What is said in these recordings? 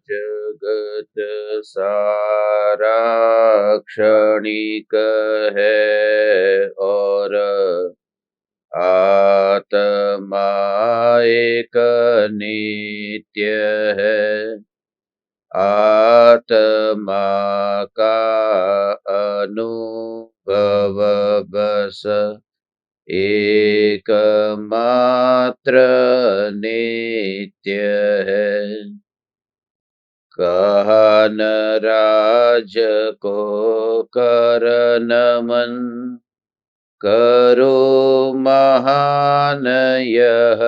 जगत सारा क्षणिक है और आत्मा एक नित्य है। आत्मा का अनुभव बस एकमात्र नित्य है। कहन राज को कर नमन, करो महान यह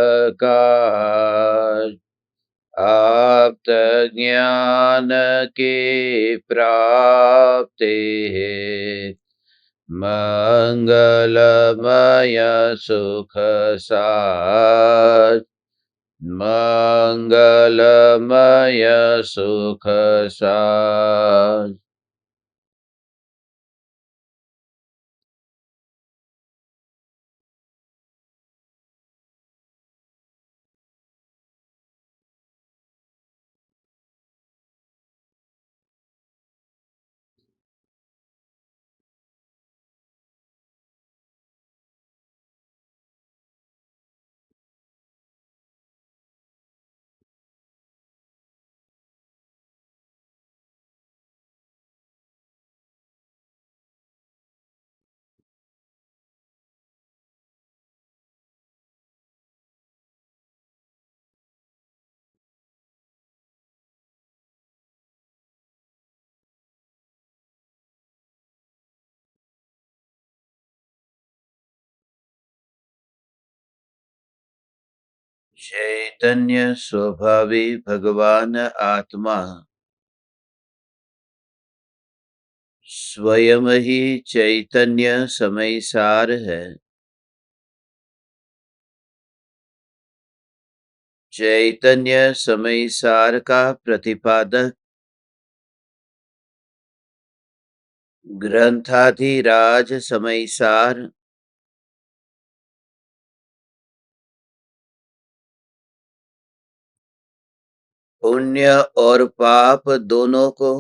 काज। आप्त ज्ञान की प्राप्ति है, मंगलमय सुख साज। मंगलमय सुख साज। चैतन्य स्वभावी भगवान आत्मा स्वयं ही चैतन्य समय सार है। चैतन्य समय सार का प्रतिपादक ग्रंथाधिराज समय सार पुण्य और पाप दोनों को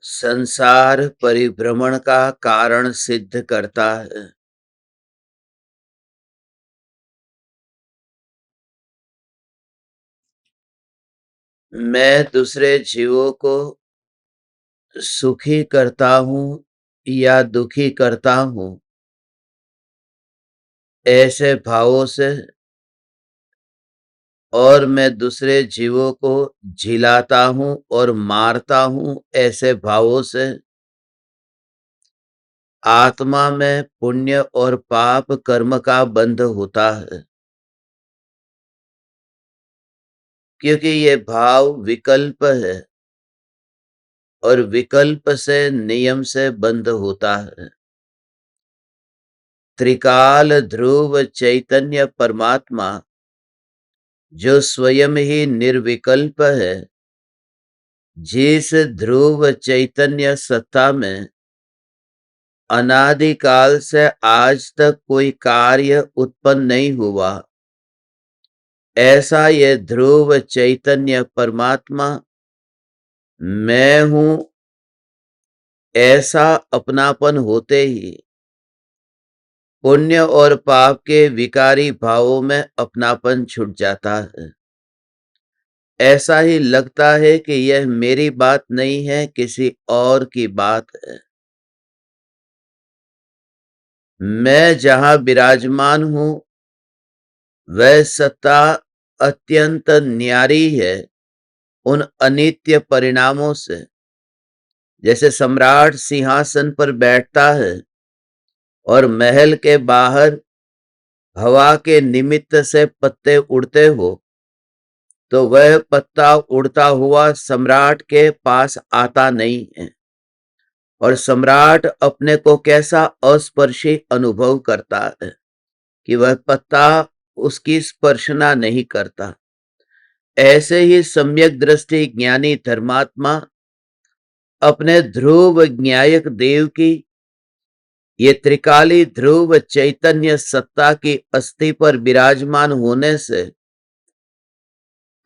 संसार परिभ्रमण का कारण सिद्ध करता है। मैं दूसरे जीवों को सुखी करता हूं या दुखी करता हूं, ऐसे भावों से, और मैं दूसरे जीवों को झिलाता हूं और मारता हूं, ऐसे भावों से आत्मा में पुण्य और पाप कर्म का बंध होता है। क्योंकि ये भाव विकल्प है और विकल्प से नियम से बंध होता है। त्रिकाल ध्रुव चैतन्य परमात्मा जो स्वयं ही निर्विकल्प है, जिस ध्रुव चैतन्य सत्ता में अनादिकाल से आज तक कोई कार्य उत्पन्न नहीं हुआ, ऐसा ये ध्रुव चैतन्य परमात्मा मैं हूं, ऐसा अपनापन होते ही पुण्य और पाप के विकारी भावों में अपनापन छूट जाता है। ऐसा ही लगता है कि यह मेरी बात नहीं है, किसी और की बात है। मैं जहां विराजमान हूं वह सत्ता अत्यंत न्यारी है उन अनित्य परिणामों से। जैसे सम्राट सिंहासन पर बैठता है और महल के बाहर हवा के निमित्त से पत्ते उड़ते हो, तो वह पत्ता उड़ता हुआ सम्राट के पास आता नहीं है और सम्राट अपने को कैसा अस्पर्शी अनुभव करता है कि वह पत्ता उसकी स्पर्शना नहीं करता। ऐसे ही सम्यक दृष्टि ज्ञानी धर्मात्मा अपने ध्रुव ज्ञायक देव की ये त्रिकाली ध्रुव चैतन्य सत्ता की अस्थि पर विराजमान होने से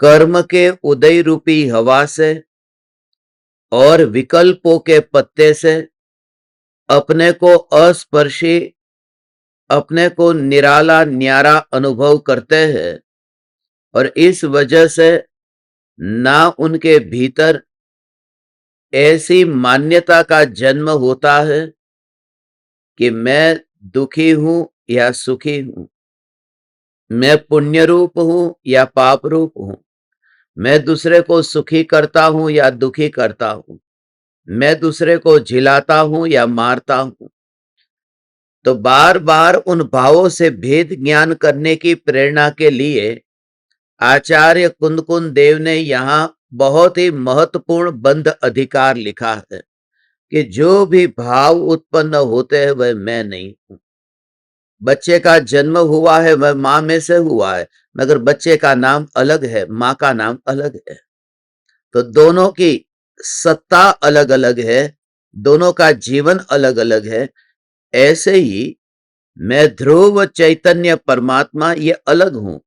कर्म के उदय रूपी हवा से और विकल्पों के पत्ते से अपने को अस्पर्शी, अपने को निराला न्यारा अनुभव करते हैं और इस वजह से ना उनके भीतर ऐसी मान्यता का जन्म होता है कि मैं दुखी हूं या सुखी हूं, मैं पुण्य रूप हूं या पाप रूप हूं, मैं दूसरे को सुखी करता हूं या दुखी करता हूं, मैं दूसरे को झिलाता हूं या मारता हूं। तो बार बार उन भावों से भेद ज्ञान करने की प्रेरणा के लिए आचार्य कुंदकुंद देव ने यहां बहुत ही महत्वपूर्ण बंध अधिकार लिखा है कि जो भी भाव उत्पन्न होते हैं वह मैं नहीं हूं। बच्चे का जन्म हुआ है वह मां में से हुआ है, मगर बच्चे का नाम अलग है, मां का नाम अलग है। तो दोनों की सत्ता अलग अलग है, दोनों का जीवन अलग अलग है। ऐसे ही मैं ध्रुव चैतन्य परमात्मा ये अलग हूं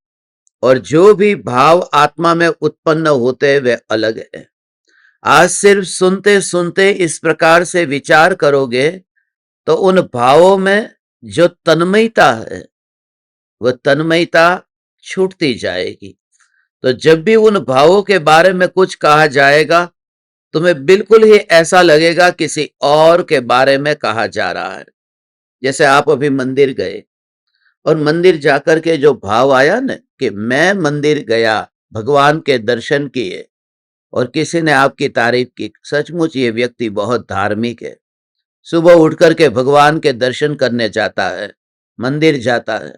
और जो भी भाव आत्मा में उत्पन्न होते हैं वे अलग है। आज सिर्फ सुनते सुनते इस प्रकार से विचार करोगे तो उन भावों में जो तन्मयता है वह तन्मयता छूटती जाएगी। तो जब भी उन भावों के बारे में कुछ कहा जाएगा तुम्हें बिल्कुल ही ऐसा लगेगा किसी और के बारे में कहा जा रहा है। जैसे आप अभी मंदिर गए और मंदिर जाकर के जो भाव आया ना कि मैं मंदिर गया, भगवान के दर्शन किए और किसी ने आपकी तारीफ की, सचमुच ये व्यक्ति बहुत धार्मिक है, सुबह उठ करके भगवान के दर्शन करने जाता है, मंदिर जाता है।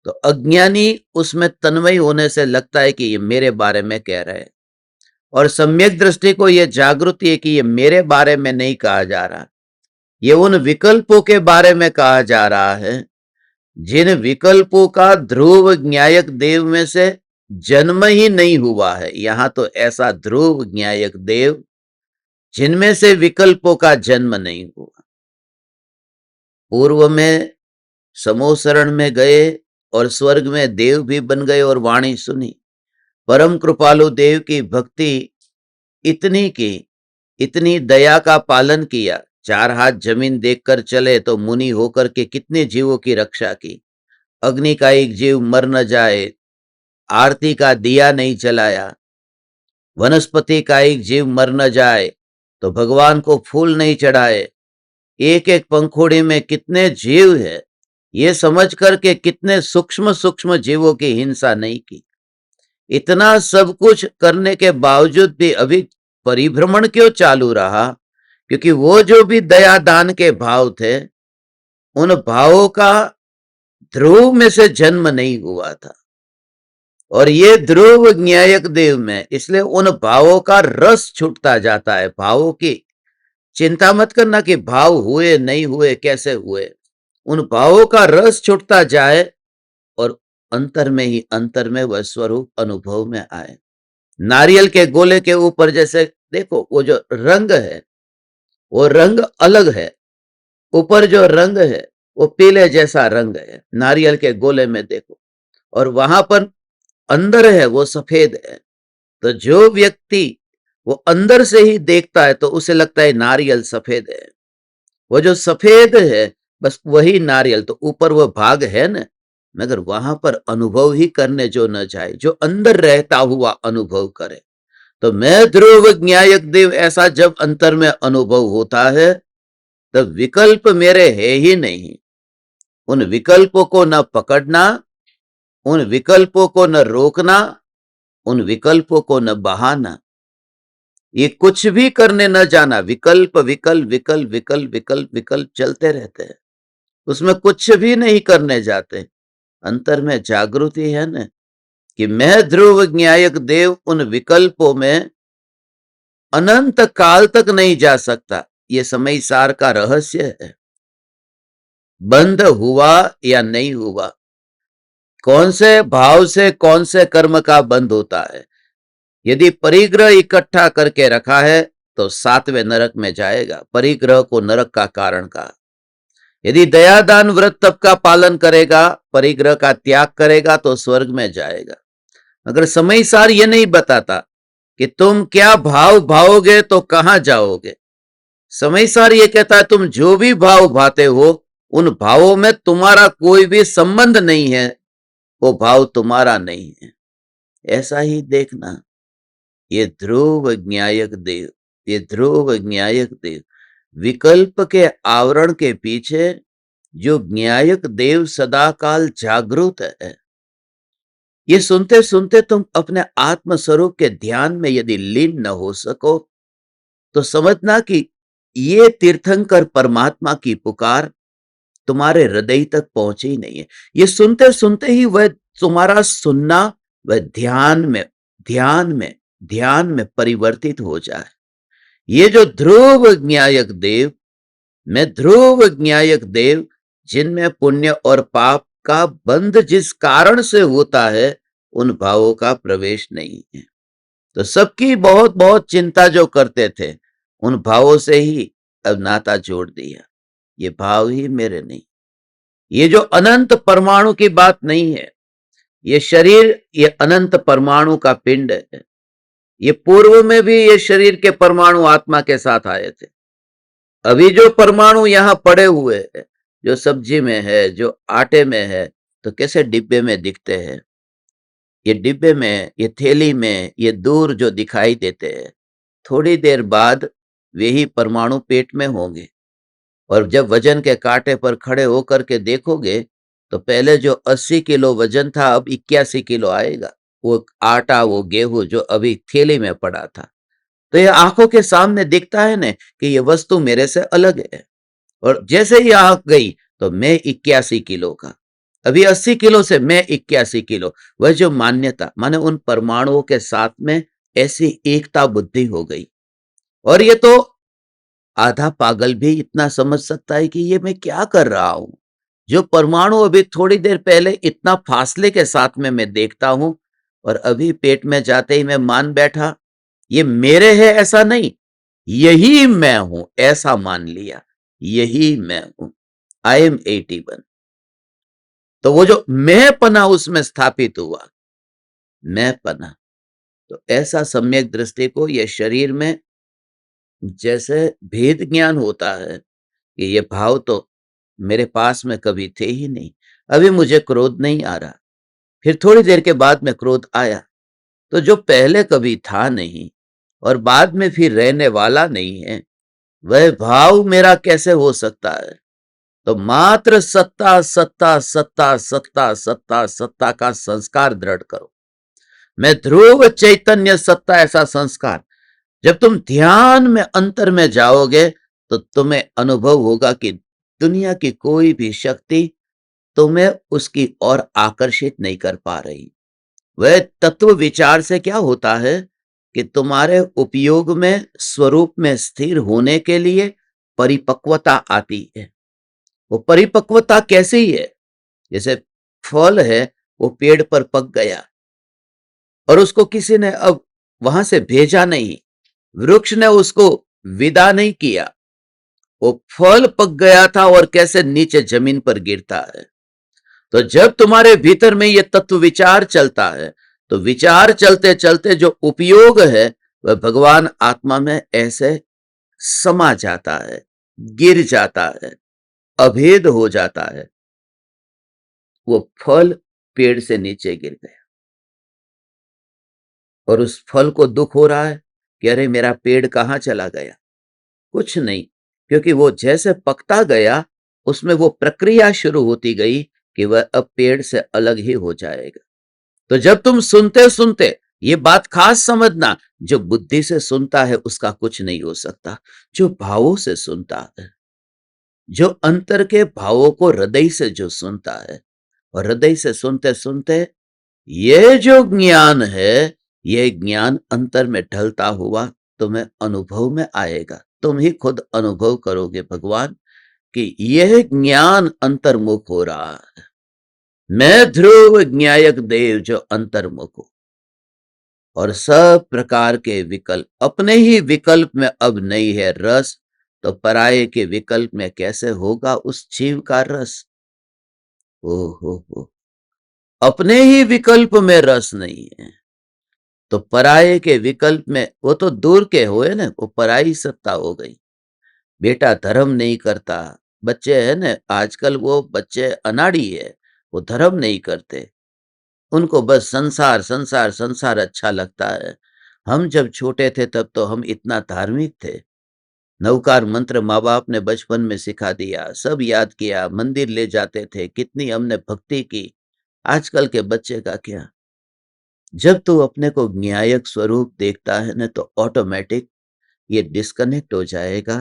तो अज्ञानी उसमें तन्मय होने से लगता है कि ये मेरे बारे में कह रहे हैं और सम्यक दृष्टि को यह जागृति है कि ये मेरे बारे में नहीं कहा जा रहा, ये उन विकल्पों के बारे में कहा जा रहा है जिन विकल्पों का ध्रुव ज्ञायक देव में से जन्म ही नहीं हुआ है। यहां तो ऐसा ध्रुव ज्ञायक देव जिनमें से विकल्पों का जन्म नहीं हुआ। पूर्व में समोसरण में गए और स्वर्ग में देव भी बन गए और वाणी सुनी। परम कृपालु देव की भक्ति इतनी की, इतनी दया का पालन किया, 4 हाथ जमीन देखकर चले तो मुनि होकर के कितने जीवों की रक्षा की। अग्नि का एक जीव मर न जाए, आरती का दिया नहीं जलाया, वनस्पति का एक जीव मर न जाए तो भगवान को फूल नहीं चढ़ाए। एक एक पंखुड़ी में कितने जीव है ये समझ करके कितने सूक्ष्म सूक्ष्म जीवों की हिंसा नहीं की। इतना सब कुछ करने के बावजूद भी अभी परिभ्रमण क्यों चालू रहा? क्योंकि वो जो भी दया दान के भाव थे उन भावों का ध्रुव में से जन्म नहीं हुआ था और ये ध्रुव ज्ञायक देव में, इसलिए उन भावों का रस छूटता जाता है। भावों की चिंता मत करना कि भाव हुए नहीं हुए, कैसे हुए, उन भावों का रस छूटता जाए और अंतर में ही अंतर में वह स्वरूप अनुभव में आए। नारियल के गोले के ऊपर जैसे देखो वो जो रंग है वो रंग अलग है, ऊपर जो रंग है वो पीले जैसा रंग है नारियल के गोले में देखो, और वहां पर अंदर है वो सफेद है। तो जो व्यक्ति वो अंदर से ही देखता है तो उसे लगता है नारियल सफेद है, वो जो सफेद है बस वही नारियल, तो ऊपर वो भाग है ना, मगर वहां पर अनुभव ही करने जो न जाए, जो अंदर रहता हुआ अनुभव करे। तो मैं ध्रुव ज्ञायक देव ऐसा जब अंतर में अनुभव होता है तब विकल्प मेरे है ही नहीं। उन विकल्पों को न पकड़ना, उन विकल्पों को न रोकना, उन विकल्पों को न बहाना, ये कुछ भी करने न जाना। विकल्प विकल्प विकल्प विकल्प विकल्प विकल्प चलते रहते हैं, उसमें कुछ भी नहीं करने जाते। अंतर में जागृति है न कि मैं ध्रुव ज्ञायक देव उन विकल्पों में अनंत काल तक नहीं जा सकता। ये समय सार का रहस्य है। बंध हुआ या नहीं हुआ, कौन से भाव से कौन से कर्म का बंध होता है। यदि परिग्रह इकट्ठा करके रखा है तो 7वें नरक में जाएगा, परिग्रह को नरक का कारण कहा। यदि दया दान व्रत तप का पालन करेगा, परिग्रह का त्याग करेगा तो स्वर्ग में जाएगा। अगर समय सार ये नहीं बताता कि तुम क्या भाव भाओगे तो कहां जाओगे, समय सार ये कहता है तुम जो भी भाव भाते हो उन भावों में तुम्हारा कोई भी संबंध नहीं है, वो भाव तुम्हारा नहीं है। ऐसा ही देखना, ये ध्रुव न्यायक देव, ये ध्रुव न्यायक देव, विकल्प के आवरण के पीछे जो न्यायक देव सदा काल जागृत है। ये सुनते सुनते तुम अपने आत्म स्वरूप के ध्यान में यदि लीन न हो सको तो समझना कि ये तीर्थंकर परमात्मा की पुकार तुम्हारे हृदय तक पहुंची नहीं है। ये सुनते सुनते ही वह तुम्हारा सुनना वह ध्यान में परिवर्तित हो जाए। ये जो ध्रुव न्यायक देव, मैं ध्रुव न्यायक देव, जिनमें पुण्य और पाप का बंध जिस कारण से होता है उन भावों का प्रवेश नहीं है। तो सबकी बहुत बहुत चिंता जो करते थे उन भावों से ही अब नाता जोड़ दिया। ये भाव ही मेरे नहीं। ये जो अनंत परमाणु की बात नहीं है, ये शरीर ये अनंत परमाणु का पिंड है। ये पूर्व में भी ये शरीर के परमाणु आत्मा के साथ आए थे। अभी जो परमाणु यहां पड़े हुए हैं, जो सब्जी में है, जो आटे में है, तो कैसे डिब्बे में दिखते हैं। ये डिब्बे में, ये थैली में, ये दूर जो दिखाई देते हैं, थोड़ी देर बाद वे ही परमाणु पेट में होंगे। और जब वजन के कांटे पर खड़े होकर के देखोगे तो पहले जो 80 किलो वजन था अब 81 किलो आएगा। वो आटा, वो गेहूं जो अभी थैली में पड़ा था, तो ये आंखों के सामने दिखता है ना कि ये वस्तु मेरे से अलग है। और जैसे ही आंख गई तो मैं 81 किलो का, अभी 80 किलो से मैं 81 किलो। वह जो मान्यता, माने उन परमाणुओं के साथ में ऐसी एकता बुद्धि हो गई। और ये तो आधा पागल भी इतना समझ सकता है कि ये मैं क्या कर रहा हूं। जो परमाणु अभी थोड़ी देर पहले इतना फासले के साथ में मैं देखता हूं और अभी पेट में जाते ही मैं मान बैठा ये मेरे है, ऐसा नहीं, यही मैं हूं, ऐसा मान लिया, यही मैं हूं। I am 81। तो वो जो मैं पना उसमें स्थापित हुआ, मैं पना। तो ऐसा सम्यक दृष्टि को ये शरीर में जैसे भेद ज्ञान होता है कि ये भाव तो मेरे पास में कभी थे ही नहीं, अभी मुझे क्रोध नहीं आ रहा, फिर थोड़ी देर के बाद में क्रोध आया, तो जो पहले कभी था नहीं और बाद में फिर रहने वाला नहीं है, वह भाव मेरा कैसे हो सकता है। तो मात्र सत्ता सत्ता सत्ता सत्ता सत्ता सत्ता का संस्कार दृढ़ करो। मैं ध्रुव चैतन्य सत्ता, ऐसा संस्कार जब तुम ध्यान में अंतर में जाओगे तो तुम्हें अनुभव होगा कि दुनिया की कोई भी शक्ति तुम्हें उसकी ओर आकर्षित नहीं कर पा रही। वह तत्व विचार से क्या होता है कि तुम्हारे उपयोग में स्वरूप में स्थिर होने के लिए परिपक्वता आती है। वो परिपक्वता कैसी है, जैसे फल है, वो पेड़ पर पक गया और उसको किसी ने अब वहां से भेजा नहीं, वृक्ष ने उसको विदा नहीं किया, वो फल पक गया था और कैसे नीचे जमीन पर गिरता है। तो जब तुम्हारे भीतर में ये तत्व विचार चलता है तो विचार चलते चलते जो उपयोग है वह भगवान आत्मा में ऐसे समा जाता है, गिर जाता है, अभेद हो जाता है। वो फल पेड़ से नीचे गिर गया और उस फल को दुख हो रहा है कि अरे मेरा पेड़ कहां चला गया। कुछ नहीं, क्योंकि वो जैसे पकता गया उसमें वो प्रक्रिया शुरू होती गई कि वह अब पेड़ से अलग ही हो जाएगा। तो जब तुम सुनते सुनते, ये बात खास समझना, जो बुद्धि से सुनता है उसका कुछ नहीं हो सकता, जो भावों से सुनता है, जो अंतर के भावों को हृदय से जो सुनता है, और हृदय से सुनते सुनते ये जो ज्ञान है, ये ज्ञान अंतर में ढलता हुआ तुम्हें अनुभव में आएगा। तुम ही खुद अनुभव करोगे भगवान कि यह ज्ञान अंतर्मुख हो रहा है। मैं ध्रुव ज्ञायक देव जो अंतर्मुख हूं, और सब प्रकार के विकल्प, अपने ही विकल्प में अब नहीं है रस, तो पराये के विकल्प में कैसे होगा उस जीव का रस। ओ हो, अपने ही विकल्प में रस नहीं है तो पराये के विकल्प में, वो तो दूर के हुए ना, वो पराई सत्ता हो गई। बेटा धर्म नहीं करता, बच्चे है ना आजकल, वो बच्चे अनाड़ी है, वो धर्म नहीं करते, उनको बस संसार संसार संसार अच्छा लगता है। हम जब छोटे थे तब तो हम इतना धार्मिक थे, नवकार मंत्र माँ बाप ने बचपन में सिखा दिया, सब याद किया, मंदिर ले जाते थे, कितनी हमने भक्ति की। आजकल के बच्चे का क्या, जब तू अपने को न्यायक स्वरूप देखता है ना तो ऑटोमेटिक ये डिस्कनेक्ट हो जाएगा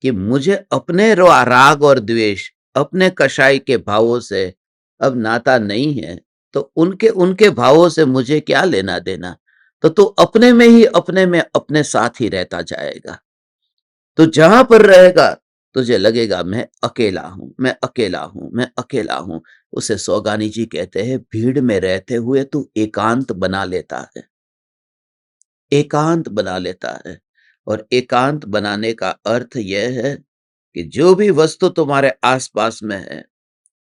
कि मुझे अपने राग और द्वेष, अपने कषाय के भावों से अब नाता नहीं है, तो उनके उनके भावों से मुझे क्या लेना देना। तो तू अपने में ही, अपने में अपने साथ ही रहता जाएगा। तो जहां पर रहेगा तुझे लगेगा मैं अकेला हूं, मैं अकेला हूं, मैं अकेला हूं। उसे सौगानी जी कहते हैं, भीड़ में रहते हुए तू एकांत बना लेता है, एकांत बना लेता है। और एकांत बनाने का अर्थ यह है कि जो भी वस्तु तुम्हारे आसपास में है,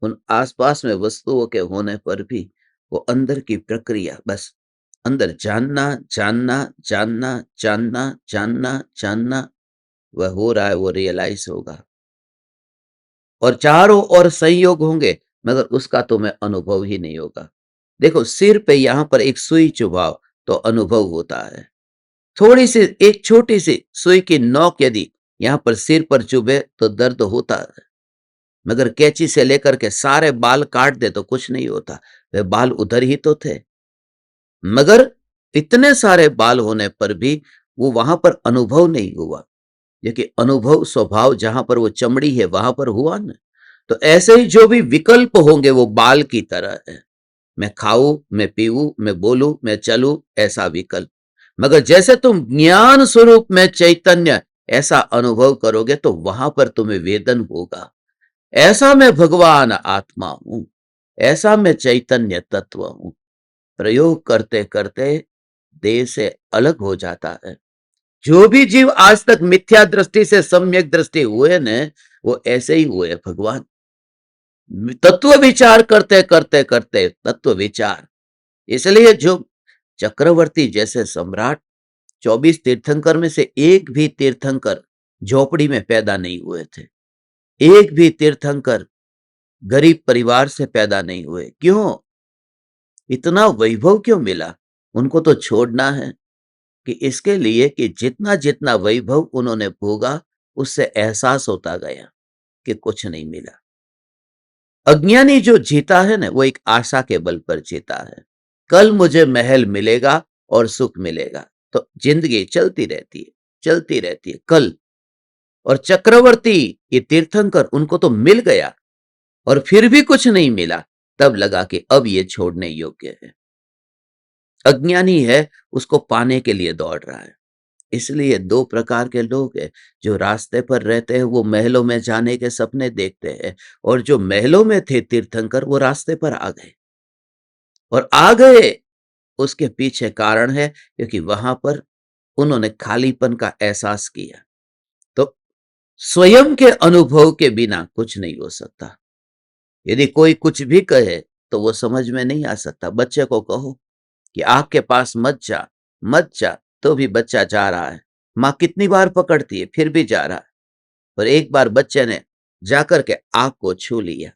उन आसपास में वस्तुओं के होने पर भी वो अंदर की प्रक्रिया, बस अंदर जानना जानना जानना जानना जानना जानना, वह हो रहा है, वो रियलाइज होगा। और चारों ओर संयोग होंगे, मगर उसका तुम्हें अनुभव ही नहीं होगा। देखो सिर पे यहां पर एक सुई चुभाव तो अनुभव होता है, थोड़ी सी एक छोटी सी सुई की नोक यदि यहां पर सिर पर चुभे तो दर्द होता है, मगर कैंची से लेकर के सारे बाल काट दे तो कुछ नहीं होता, वे बाल उधर ही तो थे। मगर इतने सारे बाल होने पर भी वो वहां पर अनुभव नहीं हुआ, क्योंकि अनुभव स्वभाव जहां पर वो चमड़ी है वहां पर हुआ ना। तो ऐसे ही जो भी विकल्प होंगे वो बाल की तरह है, मैं खाऊं, मैं पीऊं, मैं बोलूं, मैं चलूं, ऐसा विकल्प। मगर जैसे तुम ज्ञान स्वरूप में चैतन्य ऐसा अनुभव करोगे तो वहां पर तुम्हें वेदन होगा, ऐसा मैं भगवान आत्मा हूं, ऐसा मैं चैतन्य तत्व हूं। प्रयोग करते करते देह से अलग हो जाता है। जो भी जीव आज तक मिथ्या दृष्टि से सम्यक दृष्टि हुए न, वो ऐसे ही हुए भगवान। तत्व विचार करते करते करते तत्व विचार। इसलिए जो चक्रवर्ती जैसे सम्राट, 24 तीर्थंकर में से एक भी तीर्थंकर झोपड़ी में पैदा नहीं हुए थे, एक भी तीर्थंकर गरीब परिवार से पैदा नहीं हुए। क्यों? इतना वैभव क्यों मिला? उनको तो छोड़ना है कि इसके लिए कि जितना जितना वैभव उन्होंने भोगा, उससे एहसास होता गया कि कुछ नहीं मिला। अज्ञानी जो जीता है ना, वो एक आशा के बल पर जीता है, कल मुझे महल मिलेगा और सुख मिलेगा, तो जिंदगी चलती रहती है, चलती रहती है कल। और चक्रवर्ती ये तीर्थंकर, उनको तो मिल गया और फिर भी कुछ नहीं मिला, तब लगा कि अब ये छोड़ने योग्य है। अज्ञानी है, उसको पाने के लिए दौड़ रहा है। इसलिए दो प्रकार के लोग हैं, जो रास्ते पर रहते हैं वो महलों में जाने के सपने देखते हैं, और जो महलों में थे तीर्थंकर वो रास्ते पर आ गए। और आ गए उसके पीछे कारण है, क्योंकि वहां पर उन्होंने खालीपन का एहसास किया। तो स्वयं के अनुभव के बिना कुछ नहीं हो सकता। यदि कोई कुछ भी कहे तो वो समझ में नहीं आ सकता। बच्चे को कहो कि आग के पास मत जा, मत जा, तो भी बच्चा जा रहा है। माँ कितनी बार पकड़ती है फिर भी जा रहा है। और एक बार बच्चे ने जाकर के आग को छू लिया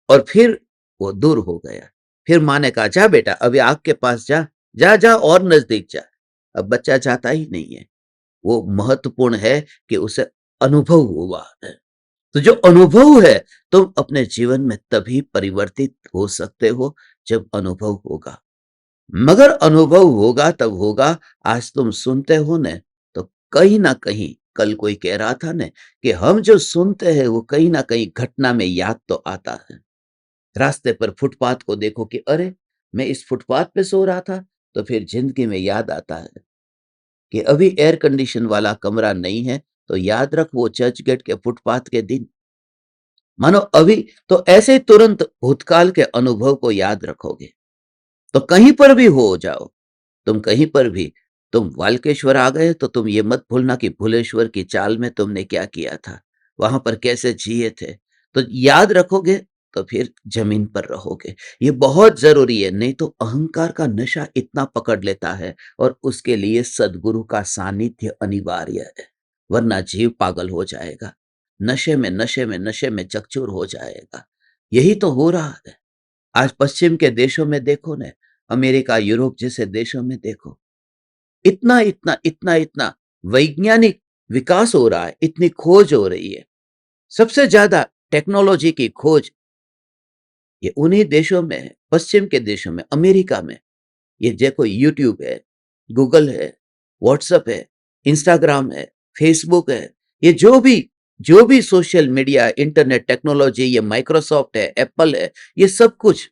और फिर वो दूर हो गया। फिर माँ ने कहा जा बेटा अभी आग के पास जा, जा जा और नजदीक जा। अब बच्चा जाता ही नहीं है। वो महत्वपूर्ण है कि उसे अनुभव हुआ है। तो जो अनुभव है, तुम अपने जीवन में तभी परिवर्तित हो सकते हो जब अनुभव होगा। मगर अनुभव होगा तब होगा, आज तुम सुनते हो न, तो कहीं ना कहीं, कल कोई कह रहा था न कि हम जो सुनते हैं वो कहीं ना कहीं घटना में याद तो आता है। रास्ते पर फुटपाथ को देखो कि अरे मैं इस फुटपाथ पे सो रहा था, तो फिर जिंदगी में याद आता है कि अभी एयर कंडीशन वाला कमरा नहीं है, तो याद रख वो चर्च गेट के फुटपाथ के दिन। मानो अभी तो ऐसे तुरंत भूतकाल के अनुभव को याद रखोगे। तो कहीं पर भी हो जाओ, तुम कहीं पर भी, तुम वाल्केश्वर आ गए तो तुम ये मत भूलना कि भुलेश्वर की चाल में तुमने क्या किया था, वहां पर कैसे जिए थे। तो याद रखोगे तो फिर जमीन पर रहोगे। ये बहुत जरूरी है, नहीं तो अहंकार का नशा इतना पकड़ लेता है और उसके लिए सदगुरु का सानिध्य अनिवार्य है, वरना जीव पागल हो जाएगा, नशे में नशे में नशे में चकचूर हो जाएगा। यही तो हो रहा है आज पश्चिम के देशों में। देखो न, अमेरिका, यूरोप जैसे देशों में देखो, इतना इतना इतना इतना वैज्ञानिक विकास हो रहा है, इतनी खोज हो रही है। सबसे ज्यादा टेक्नोलॉजी की खोज ये उन्हीं देशों में है, पश्चिम के देशों में, अमेरिका में। ये देखो, यूट्यूब है, गूगल है, व्हाट्सएप है, इंस्टाग्राम है, फेसबुक है, ये जो भी सोशल मीडिया, इंटरनेट टेक्नोलॉजी, ये माइक्रोसॉफ्ट है, एप्पल है, ये सब कुछ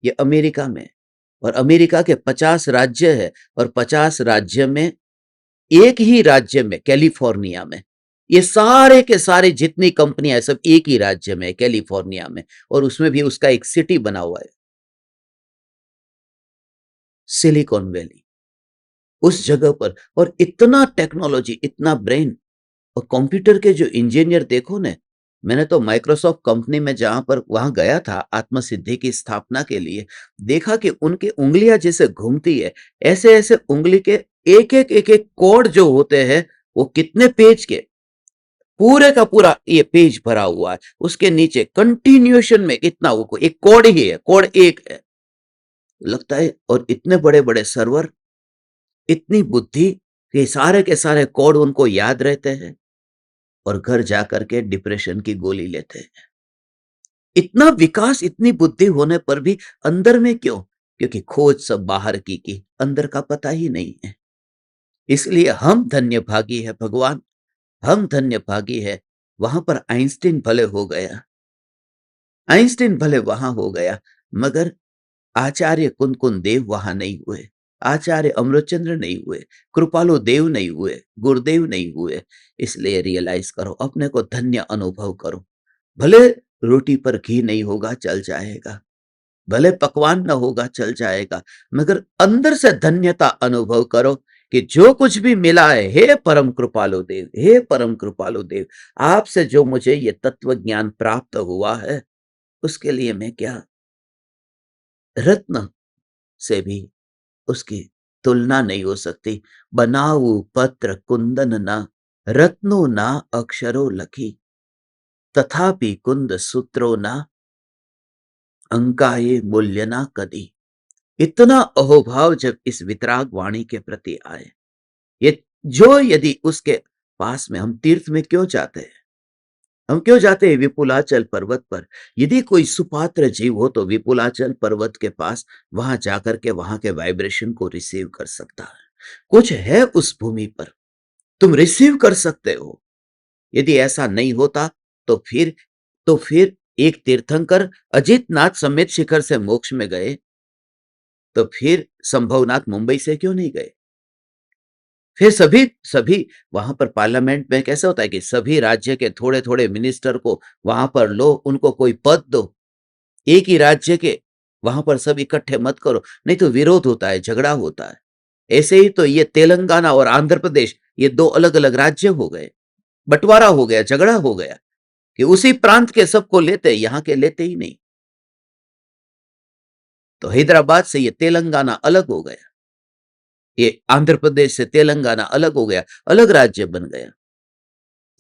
ये अमेरिका में। और अमेरिका के 50 राज्य है, और 50 राज्य में एक ही राज्य में, कैलिफोर्निया में, ये सारे के सारे जितनी कंपनियां सब एक ही राज्य में, कैलिफोर्निया में। और उसमें भी उसका एक सिटी बना हुआ है, सिलिकॉन वैली, उस जगह पर। और इतना टेक्नोलॉजी, इतना ब्रेन, और कंप्यूटर के जो इंजीनियर देखो ने, मैंने तो माइक्रोसॉफ्ट कंपनी में जहां पर वहां गया था आत्मसिद्धि की स्थापना के लिए, देखा कि उनकी उंगलियां जैसे घूमती है, ऐसे ऐसे उंगली के एक एक कोड जो होते हैं, वो कितने पेज के, पूरे का पूरा ये पेज भरा हुआ है, उसके नीचे कंटिन्यूएशन में कितना, वो एक कोड ही है, कोड एक है लगता है। और इतने बड़े बड़े सर्वर, इतनी बुद्धि कि सारे के सारे कोड उनको याद रहते हैं, और घर जाकर के डिप्रेशन की गोली लेते हैं। इतना विकास, इतनी बुद्धि होने पर भी अंदर में क्यों? क्योंकि खोज सब बाहर की अंदर का पता ही नहीं है। इसलिए हम धन्य भागी है भगवान, हम धन्य भागी है। वहां पर आइंस्टीन भले हो गया, आइंस्टीन भले वहां हो गया, मगर आचार्य कुंदकुन देव वहां नहीं हुए, आचार्य अमृतचंद्र नहीं हुए, कृपालु देव नहीं हुए, गुरुदेव नहीं हुए। इसलिए रियलाइज करो, अपने को धन्य अनुभव करो। भले रोटी पर घी नहीं होगा, चल जाएगा, भले पकवान न होगा, चल जाएगा, मगर अंदर से धन्यता अनुभव करो कि जो कुछ भी मिला है, हे परम कृपालु देव, हे परम कृपालु देव, आपसे जो मुझे ये तत्व ज्ञान प्राप्त हुआ है, उसके लिए मैं क्या, रत्न से भी उसकी तुलना नहीं हो सकती। बनाऊ पत्र कुंदन ना, रत्नो ना अक्षरो लखी, तथापि कुंद सूत्रो ना, अंकाये मूल्य ना कदी। इतना अहोभाव जब इस वितराग वाणी के प्रति आए, ये जो यदि उसके पास में, हम तीर्थ में क्यों जाते हैं, हम क्यों जाते हैं विपुलाचल पर्वत पर? यदि कोई सुपात्र जीव हो तो विपुलाचल पर्वत के पास, वहां जाकर के वहां के वाइब्रेशन को रिसीव कर सकता है। कुछ है उस भूमि पर, तुम रिसीव कर सकते हो। यदि ऐसा नहीं होता तो फिर एक तीर्थंकर अजित नाथ समेत शिखर से मोक्ष में गए, तो फिर संभवनाथ मुंबई से क्यों नहीं गए? फिर सभी सभी वहां पर पार्लियामेंट में कैसा होता है कि सभी राज्य के थोड़े थोड़े मिनिस्टर को वहां पर लो, उनको कोई पद दो, एक ही राज्य के, वहां पर सब इकट्ठे मत करो, नहीं तो विरोध होता है, झगड़ा होता है। ऐसे ही तो ये तेलंगाना और आंध्र प्रदेश, ये दो अलग अलग राज्य हो गए, बंटवारा हो गया, झगड़ा हो गया कि उसी प्रांत के सबको लेते, यहां के लेते ही नहीं। तो हैदराबाद से ये तेलंगाना अलग हो गया, ये आंध्र प्रदेश से तेलंगाना अलग हो गया, अलग राज्य बन गया।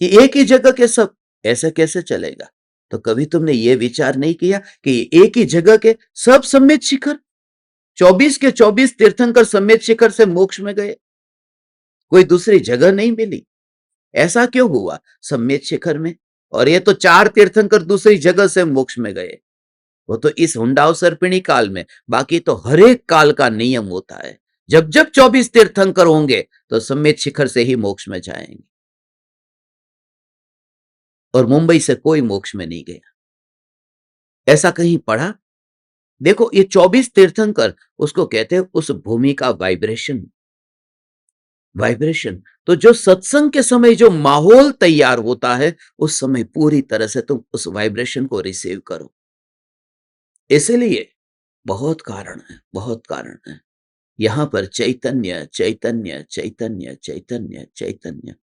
ये एक ही जगह के सब, ऐसे कैसे चलेगा? तो कभी तुमने ये विचार नहीं किया कि एक ही जगह के सब समेत शिखर, 24 के 24 तीर्थंकर समेत शिखर से मोक्ष में गए, कोई दूसरी जगह नहीं मिली। ऐसा क्यों हुआ समेत शिखर में? और ये तो 4 तीर्थंकर दूसरी जगह से मोक्ष में गए, वो तो इस हुंडाव सर्पिणी काल में, बाकी तो हर एक काल का नियम होता है। जब जब 24 तीर्थंकर होंगे तो समेत शिखर से ही मोक्ष में जाएंगे, और मुंबई से कोई मोक्ष में नहीं गया। ऐसा कहीं पढ़ा? देखो, ये 24 तीर्थंकर, उसको कहते हैं उस भूमि का वाइब्रेशन। वाइब्रेशन। तो जो सत्संग के समय जो माहौल तैयार होता है, उस समय पूरी तरह से तुम उस वाइब्रेशन को रिसीव करो। इसलिए बहुत कारण है, बहुत कारण है। यहां पर चैतन्य चैतन्य चैतन्य चैतन्य चैतन्य।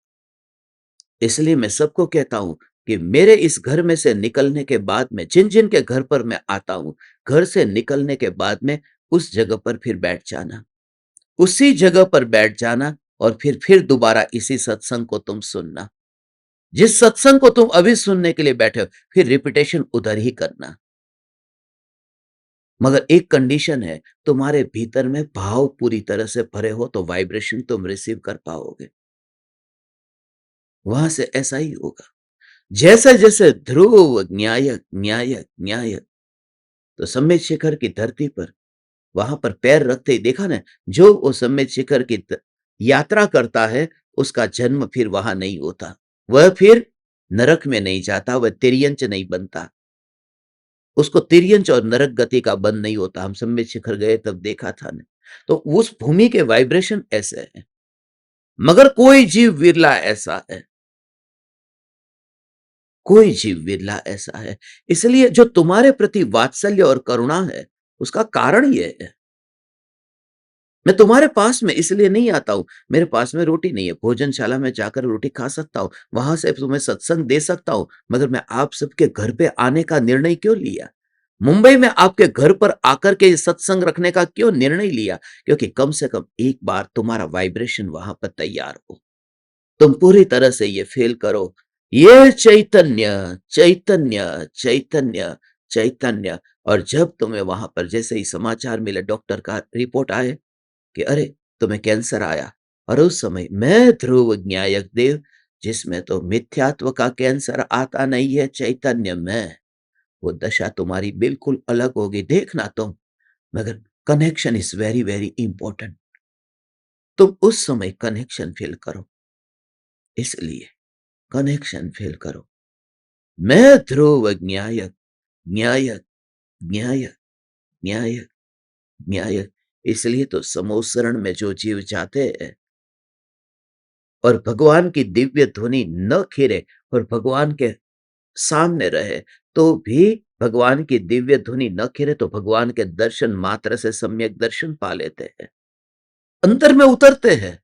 इसलिए मैं सबको कहता हूं कि मेरे इस घर में से निकलने के बाद में जिन जिन के घर पर मैं आता हूं, घर से निकलने के बाद में उस जगह पर फिर बैठ जाना, उसी जगह पर बैठ जाना, और फिर दोबारा इसी सत्संग को तुम सुनना। जिस सत्संग को तुम अभी सुनने के लिए बैठे हो, फिर रिपीटेशन उधर ही करना। मगर एक कंडीशन है, तुम्हारे भीतर में भाव पूरी तरह से भरे हो तो वाइब्रेशन तुम रिसीव कर पाओगे। वहां से ऐसा ही होगा। जैसे जैसे ध्रुव न्यायक न्यायक न्यायक, तो सम्मेद शिखर की धरती पर वहां पर पैर रखते ही देखा ना, जो वो सम्मेद शिखर की यात्रा करता है, उसका जन्म फिर वहां नहीं होता। वह फिर नरक में नहीं जाता, वह तिर्यंच नहीं बनता। उसको तिर्यंच और नरक गति का बंध नहीं होता। हम सम्मेद शिखर गए तब देखा था ने। तो उस भूमि के वाइब्रेशन ऐसे हैं। मगर कोई जीव विरला ऐसा है, कोई जीव विरला ऐसा है। इसलिए जो तुम्हारे प्रति वात्सल्य और करुणा है, उसका कारण यह है। मैं तुम्हारे पास में इसलिए नहीं आता हूं, मेरे पास में रोटी नहीं है, भोजनशाला में जाकर रोटी खा सकता हूं, वहां से तुम्हें सत्संग दे सकता हूं, मगर मैं आप सबके घर पे आने का निर्णय क्यों लिया? मुंबई में आपके घर पर आकर के सत्संग रखने का क्यों निर्णय लिया? क्योंकि कम से कम एक बार तुम्हारा वाइब्रेशन वहां पर तैयार हो, तुम पूरी तरह से ये फील करो, ये चैतन्य चैतन्य चैतन्य चैतन्य। और जब तुम्हें वहां पर जैसे ही समाचार मिले, डॉक्टर का रिपोर्ट आए कि अरे तुम्हें कैंसर आया, और उस समय मैं ध्रुव न्यायक देव, जिसमें तो मिथ्यात्व का कैंसर आता नहीं है, चैतन्य में, वो दशा तुम्हारी बिल्कुल अलग होगी, देखना तुम। मगर connection is very very important. तुम उस समय कनेक्शन फील करो, इसलिए कनेक्शन फील करो। मैं ध्रुव न्यायक न्यायक न्यायक न्यायक न्यायक। इसलिए तो समोसरण में जो जीव जाते हैं और भगवान की दिव्य ध्वनि न खिरे और भगवान के सामने रहे, तो भी भगवान की दिव्य ध्वनि न खिरे तो भगवान के दर्शन मात्र से सम्यक दर्शन पा लेते हैं, अंतर में उतरते हैं,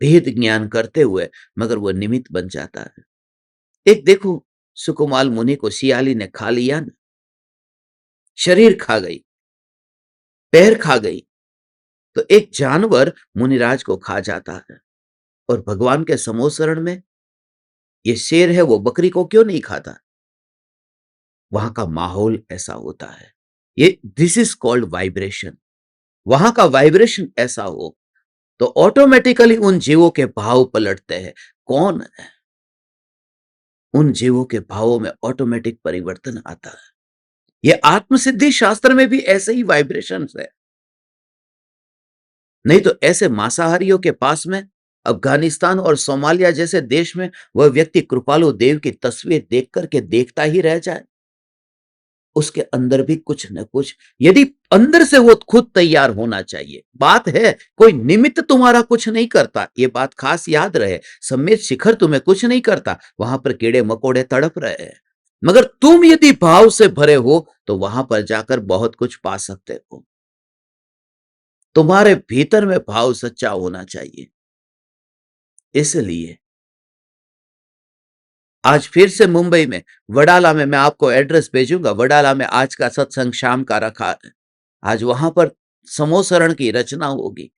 भेद ज्ञान करते हुए, मगर वो निमित्त बन जाता है। एक देखो, सुकुमाल मुनि को सियाली ने खा लिया ना, शरीर खा गई, पैर खा गई, तो एक जानवर मुनिराज को खा जाता है, और भगवान के समोसरण में ये शेर है, वो बकरी को क्यों नहीं खाता? वहां का माहौल ऐसा होता है। ये दिस इज कॉल्ड वाइब्रेशन। वहां का वाइब्रेशन ऐसा हो तो ऑटोमेटिकली उन जीवों के भाव पलटते हैं। कौन है? उन जीवों के भावों में ऑटोमेटिक परिवर्तन आता है। ये आत्मसिद्धि शास्त्र में भी ऐसे ही वाइब्रेशंस है। नहीं तो ऐसे मांसाहारियों के पास में अफगानिस्तान और सोमालिया जैसे देश में वह व्यक्ति कृपालु देव की तस्वीर देख करके देखता ही रह जाए। उसके अंदर भी कुछ न कुछ, यदि अंदर से वो खुद तैयार होना चाहिए। बात है, कोई निमित्त तुम्हारा कुछ नहीं करता, ये बात खास याद रहे। सम्मेद शिखर तुम्हें कुछ नहीं करता, वहां पर कीड़े मकोड़े तड़प रहे हैं, मगर तुम यदि भाव से भरे हो तो वहां पर जाकर बहुत कुछ पा सकते हो। तुम्हारे भीतर में भाव सच्चा होना चाहिए। इसलिए आज फिर से मुंबई में वडाला में, मैं आपको एड्रेस भेजूंगा, वडाला में आज का सत्संग शाम का रखा है। आज वहां पर समोसरण की रचना होगी,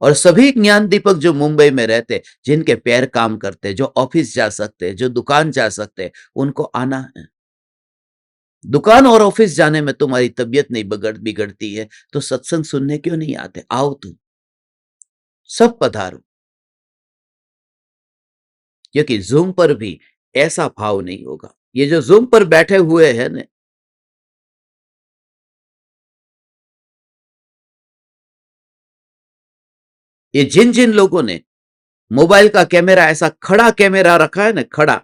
और सभी ज्ञान दीपक जो मुंबई में रहते, जिनके पैर काम करते, जो ऑफिस जा सकते, जो दुकान जा सकते, उनको आना है। दुकान और ऑफिस जाने में तुम्हारी तबीयत नहीं बिगड़ती है तो सत्संग सुनने क्यों नहीं आते? आओ तुम सब पधारो, क्योंकि जूम पर भी ऐसा भाव नहीं होगा। ये जो जूम पर बैठे हुए हैं ना, ये जिन जिन लोगों ने मोबाइल का कैमरा ऐसा खड़ा कैमरा रखा है ना, खड़ा,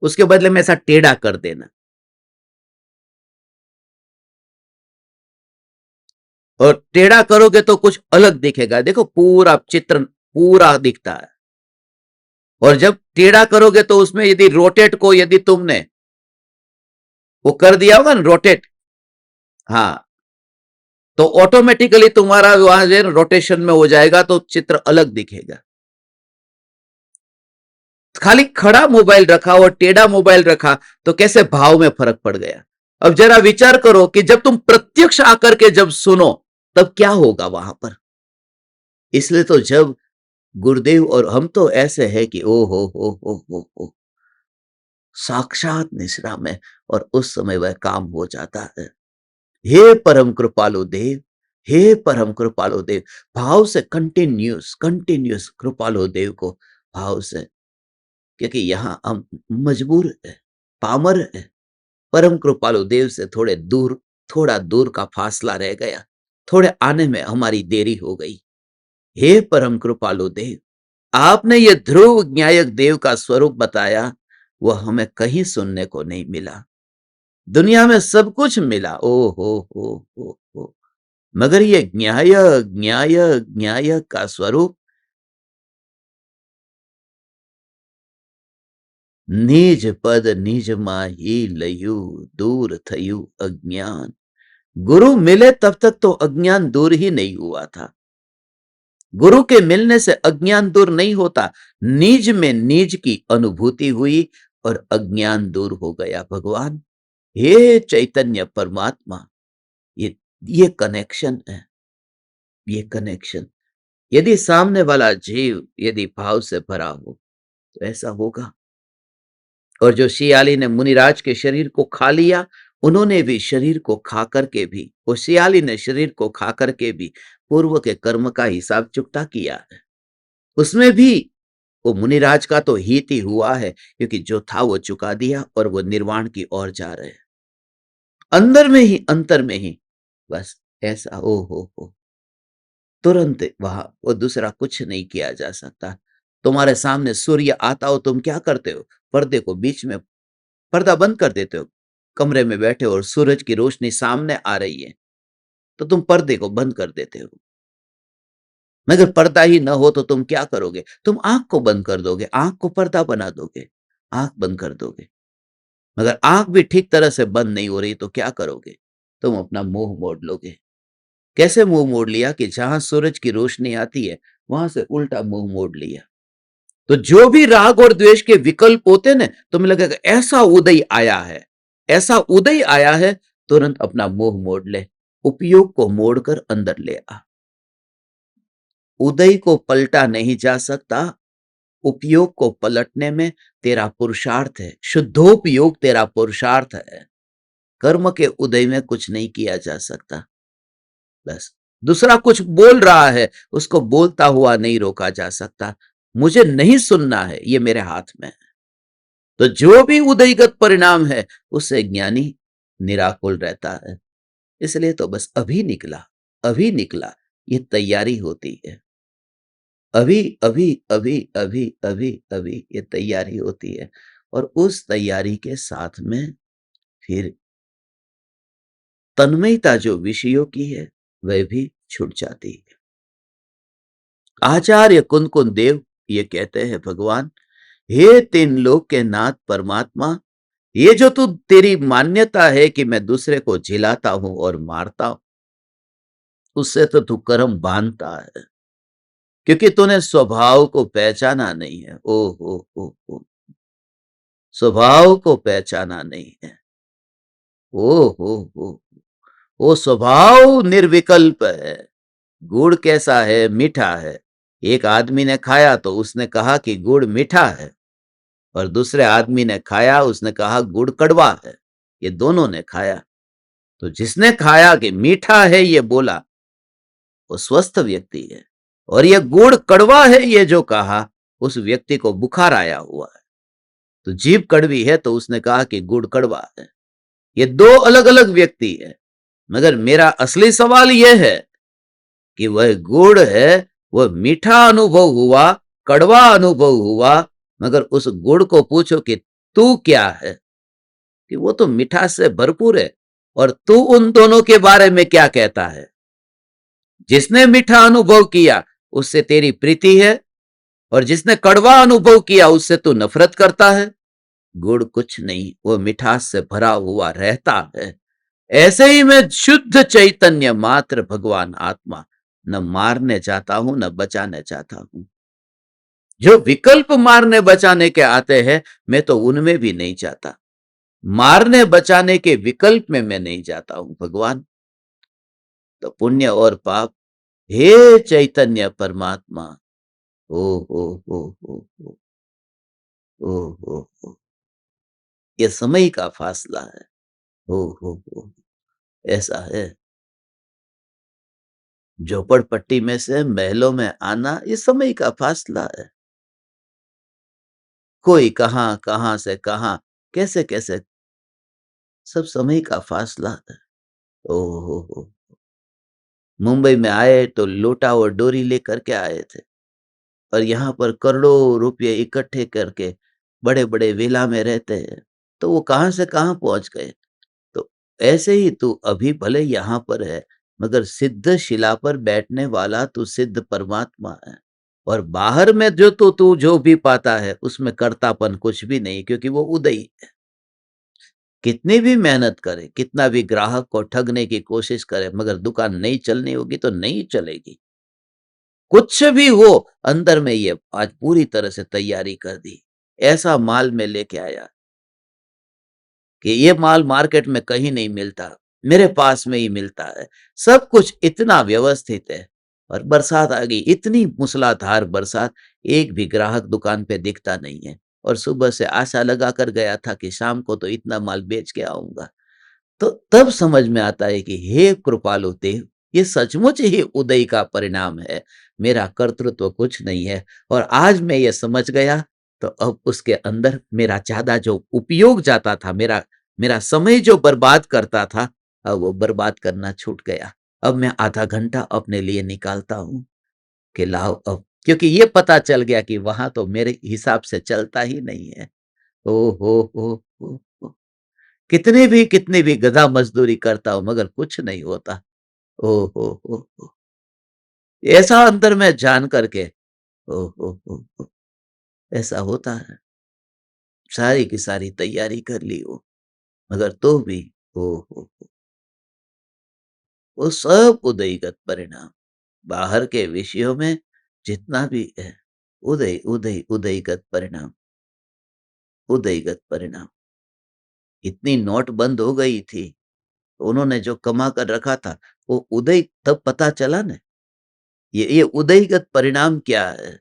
उसके बदले में ऐसा टेढ़ा कर देना, और टेढ़ा करोगे तो कुछ अलग दिखेगा। देखो पूरा चित्र पूरा दिखता है। और जब टेढ़ा करोगे तो उसमें यदि रोटेट को यदि तुमने वो कर दिया होगा ना रोटेट, हाँ, तो ऑटोमेटिकली तुम्हारा वहां से रोटेशन में हो जाएगा तो चित्र अलग दिखेगा। खाली खड़ा मोबाइल रखा और टेढ़ा मोबाइल रखा तो कैसे भाव में फर्क पड़ गया। अब जरा विचार करो कि जब तुम प्रत्यक्ष आकर के जब सुनो तब क्या होगा वहां पर। इसलिए तो जब गुरुदेव, और हम तो ऐसे हैं कि ओ हो साक्षात निश्रा में, और उस समय वह काम हो जाता है। हे परम कृपालु देव, हे परम कृपालु देव, भाव से कंटिन्यूस कंटिन्यूस कृपालु देव को भाव से, क्योंकि यहां हम मजबूर है, पामर है। परम कृपालु देव से थोड़े दूर, थोड़ा दूर का फासला रह गया, थोड़े आने में हमारी देरी हो गई। हे परम कृपालु देव, आपने ये ध्रुव न्यायक देव का स्वरूप बताया, वह हमें कहीं सुनने को नहीं मिला। दुनिया में सब कुछ मिला, ओ हो, मगर ये न्याय न्याय न्याय का स्वरूप निज पद निज माही लयू, दूर थयू अज्ञान। गुरु मिले तब तक तो अज्ञान दूर ही नहीं हुआ था। गुरु के मिलने से अज्ञान दूर नहीं होता, निज में निज की अनुभूति हुई और अज्ञान दूर हो गया। भगवान, हे चैतन्य परमात्मा, ये कनेक्शन है, ये कनेक्शन। यदि सामने वाला जीव यदि भाव से भरा हो तो ऐसा होगा। और जो शियाली ने मुनिराज के शरीर को खा लिया, उन्होंने भी शरीर को खा करके भी, वो शियाली ने शरीर को खा करके भी पूर्व के कर्म का हिसाब चुकता किया है। उसमें भी वो मुनिराज का तो हित ही हुआ है, क्योंकि जो था वो चुका दिया और वो निर्वाण की ओर जा रहे हैं। अंदर में ही, अंतर में ही, बस ऐसा ओ हो, तुरंत वहां वो दूसरा कुछ नहीं किया जा सकता। तुम्हारे सामने सूर्य आता हो, तुम क्या करते हो? पर्दे को बीच में, पर्दा बंद कर देते हो। कमरे में बैठे हो और सूरज की रोशनी सामने आ रही है तो तुम पर्दे को बंद कर देते हो। मगर पर्दा ही ना हो तो तुम क्या करोगे? तुम आंख को बंद कर दोगे, आंख को पर्दा बना दोगे, आंख बंद कर दोगे। मगर आंख भी ठीक तरह से बंद नहीं हो रही तो क्या करोगे? तुम अपना मुंह मोड़ लोगे। कैसे मुंह मोड़ लिया कि जहां सूरज की रोशनी आती है वहां से उल्टा मुंह मोड़ लिया। तो जो भी राग और द्वेष के विकल्प होते ना, तुम्हें लगेगा ऐसा उदय आया है, ऐसा उदय आया है, तुरंत अपना मुंह मोड़ ले, उपयोग को मोड़कर अंदर ले आ। उदय को पलटा नहीं जा सकता, उपयोग को पलटने में तेरा पुरुषार्थ है, शुद्धोपयोग तेरा पुरुषार्थ है। कर्म के उदय में कुछ नहीं किया जा सकता। बस दूसरा कुछ बोल रहा है, उसको बोलता हुआ नहीं रोका जा सकता। मुझे नहीं सुनना है, ये मेरे हाथ में है। तो जो भी उदयगत परिणाम है उससे ज्ञानी निराकुल रहता है। इसलिए तो बस अभी निकला, अभी निकला, ये तैयारी होती है। अभी अभी अभी अभी अभी अभी ये तैयारी होती है, और उस तैयारी के साथ में फिर तन्मयता जो विषयों की है वह भी छूट जाती है। आचार्य कुंद देव ये कहते हैं, भगवान, हे तीन लोक के नाथ परमात्मा, ये जो तू तेरी मान्यता है कि मैं दूसरे को झिलाता हूं और मारता हूं, उससे तो तू कर्म बांधता है, क्योंकि तूने स्वभाव को पहचाना नहीं है। ओ स्वभाव को पहचाना नहीं है। ओ वो स्वभाव निर्विकल्प है। गुड़ कैसा है? मीठा है। एक आदमी ने खाया तो उसने कहा कि गुड़ मीठा है, और दूसरे आदमी ने खाया, उसने कहा गुड़ कड़वा है। ये दोनों ने खाया, तो जिसने खाया कि मीठा है ये बोला, वो स्वस्थ व्यक्ति है, और ये गुड़ कड़वा है ये जो कहा, उस व्यक्ति को बुखार आया हुआ है। तो जीभ कड़वी है तो उसने कहा कि गुड़ कड़वा है। ये दो अलग अलग व्यक्ति है। मगर मेरा असली सवाल यह है कि वह गुड़ है, वह मीठा अनुभव हुआ, कड़वा अनुभव हुआ, मगर उस गुड़ को पूछो कि तू क्या है, कि वो तो मिठास से भरपूर है, और तू उन दोनों के बारे में क्या कहता है? जिसने मीठा अनुभव किया उससे तेरी प्रीति है, और जिसने कड़वा अनुभव किया उससे तू नफरत करता है। गुड़ कुछ नहीं, वो मिठास से भरा हुआ रहता है। ऐसे ही मैं शुद्ध चैतन्य मात्र भगवान आत्मा, न मारने चाहता हूं न बचाने चाहता हूं। जो विकल्प मारने बचाने के आते हैं, मैं तो उनमें भी नहीं चाहता। मारने बचाने के विकल्प में मैं नहीं जाता हूं भगवान। तो पुण्य और पाप, हे चैतन्य परमात्मा, ओ हो हो हो हो ओ हो, ये समय का फासला है। हो, ऐसा है। झोपड़पट्टी में से महलों में आना, ये समय का फासला है। कोई कहां कहां से कहां, कैसे कैसे, सब समय का फासला है। ओ हो, मुंबई में आए तो लोटा और डोरी लेकर के आए थे, और यहाँ पर करोड़ों रुपए इकट्ठे करके बड़े बड़े विला में रहते हैं, तो वो कहां से कहां पहुंच गए। तो ऐसे ही तू अभी भले यहाँ पर है, मगर सिद्ध शिला पर बैठने वाला तू सिद्ध परमात्मा है। और बाहर में जो तू जो भी पाता है उसमें कर्तापन कुछ भी नहीं, क्योंकि वो उदयी है। कितनी भी मेहनत करे, कितना भी ग्राहक को ठगने की कोशिश करे, मगर दुकान नहीं चलनी होगी तो नहीं चलेगी। कुछ भी हो, अंदर में ये आज पूरी तरह से तैयारी कर दी, ऐसा माल में लेके आया कि ये माल मार्केट में कहीं नहीं मिलता, मेरे पास में ही मिलता है। सब कुछ इतना व्यवस्थित है। और बरसात आ गई, इतनी मूसलाधार बरसात, एक भी ग्राहक दुकान पे दिखता नहीं है। और सुबह से आशा लगा कर गया था कि शाम को तो इतना माल बेच के आऊंगा। तो तब समझ में आता है कि हे कृपालु देव, ये सचमुच ही उदय का परिणाम है, मेरा कर्तृत्व कुछ नहीं है। और आज मैं ये समझ गया, तो अब उसके अंदर मेरा ज्यादा जो उपयोग जाता था, मेरा मेरा समय जो बर्बाद करता था, अब वो बर्बाद करना छूट गया। अब मैं आधा घंटा अपने लिए निकालता हूँ कि लाओ अब, क्योंकि ये पता चल गया कि वहां तो मेरे हिसाब से चलता ही नहीं है। ओ हो, कितनी भी गधा मजदूरी करता हूं मगर कुछ नहीं होता। ओ हो, ऐसा अंदर में जान करके, हो, ऐसा होता है। सारी की सारी तैयारी कर ली हो, मगर तो भी, हो, वो सब उदयगत परिणाम। बाहर के विषयों में जितना भी है, उदयगत परिणाम, उदयगत परिणाम। इतनी नोट बंद हो गई थी, उन्होंने जो कमा कर रखा था, वो उदय तब पता चला ना। ये उदयगत परिणाम क्या है।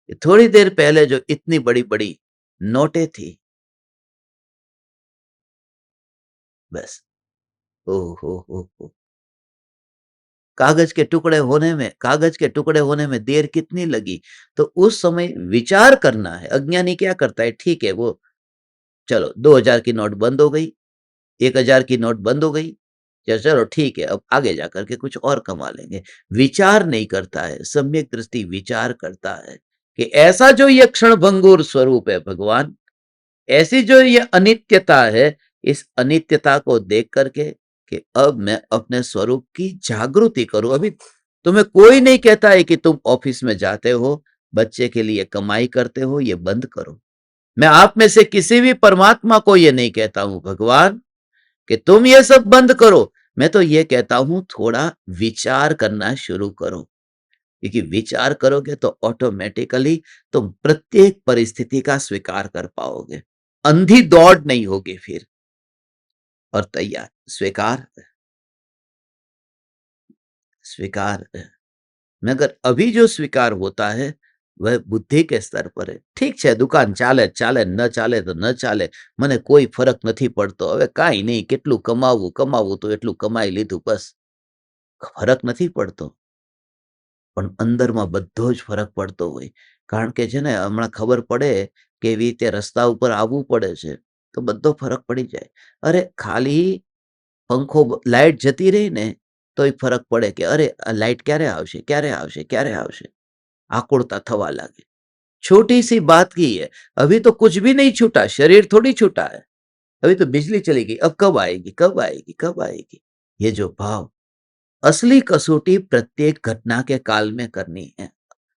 ये थोड़ी देर पहले जो इतनी बड़ी बड़ी नोटें थी, बस, ओ हो, कागज के टुकड़े होने में देर कितनी लगी। तो उस समय विचार करना है। अज्ञानी क्या करता है, ठीक है, वो चलो 2000 की नोट बंद हो गई, 1000 की नोट बंद हो गई, चलो ठीक है, अब आगे जाकर के कुछ और कमा लेंगे। विचार नहीं करता है, सम्यक दृष्टि विचार करता है कि ऐसा जो ये क्षण भंगुर स्वरूप है भगवान, ऐसी जो ये अनित्यता है, इस अनित्यता को देख करके कि अब मैं अपने स्वरूप की जागृति करूं। अभी तुम्हें कोई नहीं कहता है कि तुम ऑफिस में जाते हो, बच्चे के लिए कमाई करते हो, ये बंद करो। मैं आप में से किसी भी परमात्मा को ये नहीं कहता हूं भगवान कि तुम ये सब बंद करो। मैं तो ये कहता हूं थोड़ा विचार करना शुरू करो, क्योंकि विचार करोगे तो ऑटोमेटिकली तुम प्रत्येक परिस्थिति का स्वीकार कर पाओगे। अंधी दौड़ नहीं होगी फिर। और तैयार, स्वीकार, स्वीकार, मगर अभी जो स्वीकार होता है वह बुद्धि के स्तर पर है। ठीक है, दुकान चाले चाले, न चाले तो न चाले, મને કોઈ ફરક નથી પડતો, હવે કાંઈ નહીં, કેટલું કમાવું કમાવું તો એટલું કમાઈ લીધું, બસ, ફરક નથી પડતો। પણ અંદરમાં બધો જ ફરક પડતો હોય। કારણ કે છે ને, હમણાં ખબર પડે કે એવી રીતે રસ્તા ઉપર આવવું પડે છે, તો બધો ફરક પડી જાય। અરે ખાલી પંખો લાઈટ જતી રહી ને તોય ફરક પડે કે અરે આ લાઈટ ક્યારે આવશે, ક્યારે આવશે, ક્યારે આવશે, आकुलता थवा लगे। छोटी सी बात की है, अभी तो कुछ भी नहीं छूटा, शरीर थोड़ी छूटा है, अभी तो बिजली चली गई, अब कब आएगी, कब आएगी, कब आएगी। ये जो भाव असली कसौटी प्रत्येक घटना के काल में करनी है,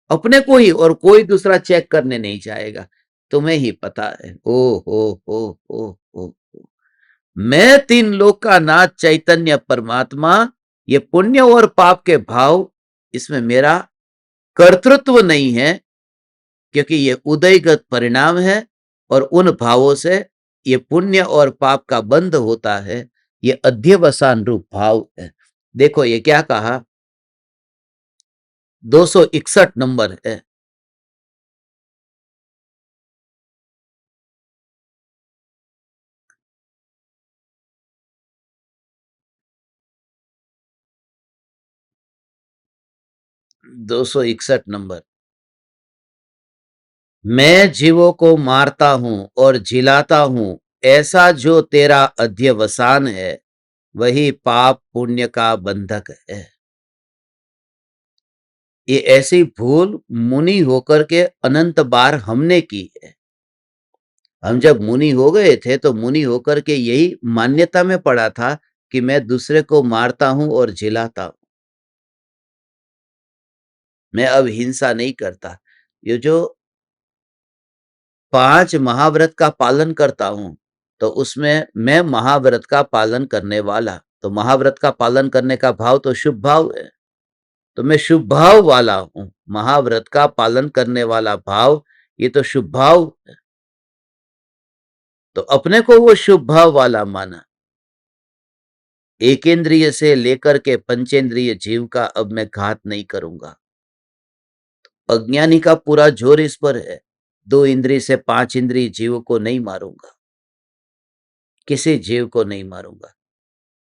अपने को ही, और कोई दूसरा चेक करने नहीं जाएगा। तुम्हें ही पता है। ओ हो। मैं तीन लोक का नाथ चैतन्य परमात्मा, ये पुण्य और पाप के भाव, इसमें मेरा कर्तृत्व नहीं है, क्योंकि ये उदयगत परिणाम है, और उन भावों से ये पुण्य और पाप का बंध होता है। ये अध्यवसान रूप भाव है। देखो ये क्या कहा, 261 नंबर है। दो सौ इकसठ नंबर। मैं जीवों को मारता हूं और जिलाता हूं, ऐसा जो तेरा अध्यवसान है, वही पाप पुण्य का बंधक है। ये ऐसी भूल मुनि होकर के अनंत बार हमने की है। हम जब मुनि हो गए थे तो मुनि होकर के यही मान्यता में पड़ा था कि मैं दूसरे को मारता हूं और जिलाता हूं, मैं अब हिंसा नहीं करता। ये जो 5 महाव्रत का पालन करता हूं, तो उसमें मैं महाव्रत का पालन करने वाला, तो महाव्रत का पालन करने का भाव तो शुभ भाव है, तो मैं शुभ भाव वाला हूं। महाव्रत का पालन करने वाला भाव, ये तो शुभ भाव है। तो अपने को वो शुभ भाव वाला माना। एकेंद्रिय से लेकर के पंचेंद्रिय जीव का अब मैं घात नहीं करूंगा। अज्ञानी का पूरा जोर इस पर है, 2 इंद्रिय से 5 इंद्रिय जीव को नहीं मारूंगा, किसी जीव को नहीं मारूंगा।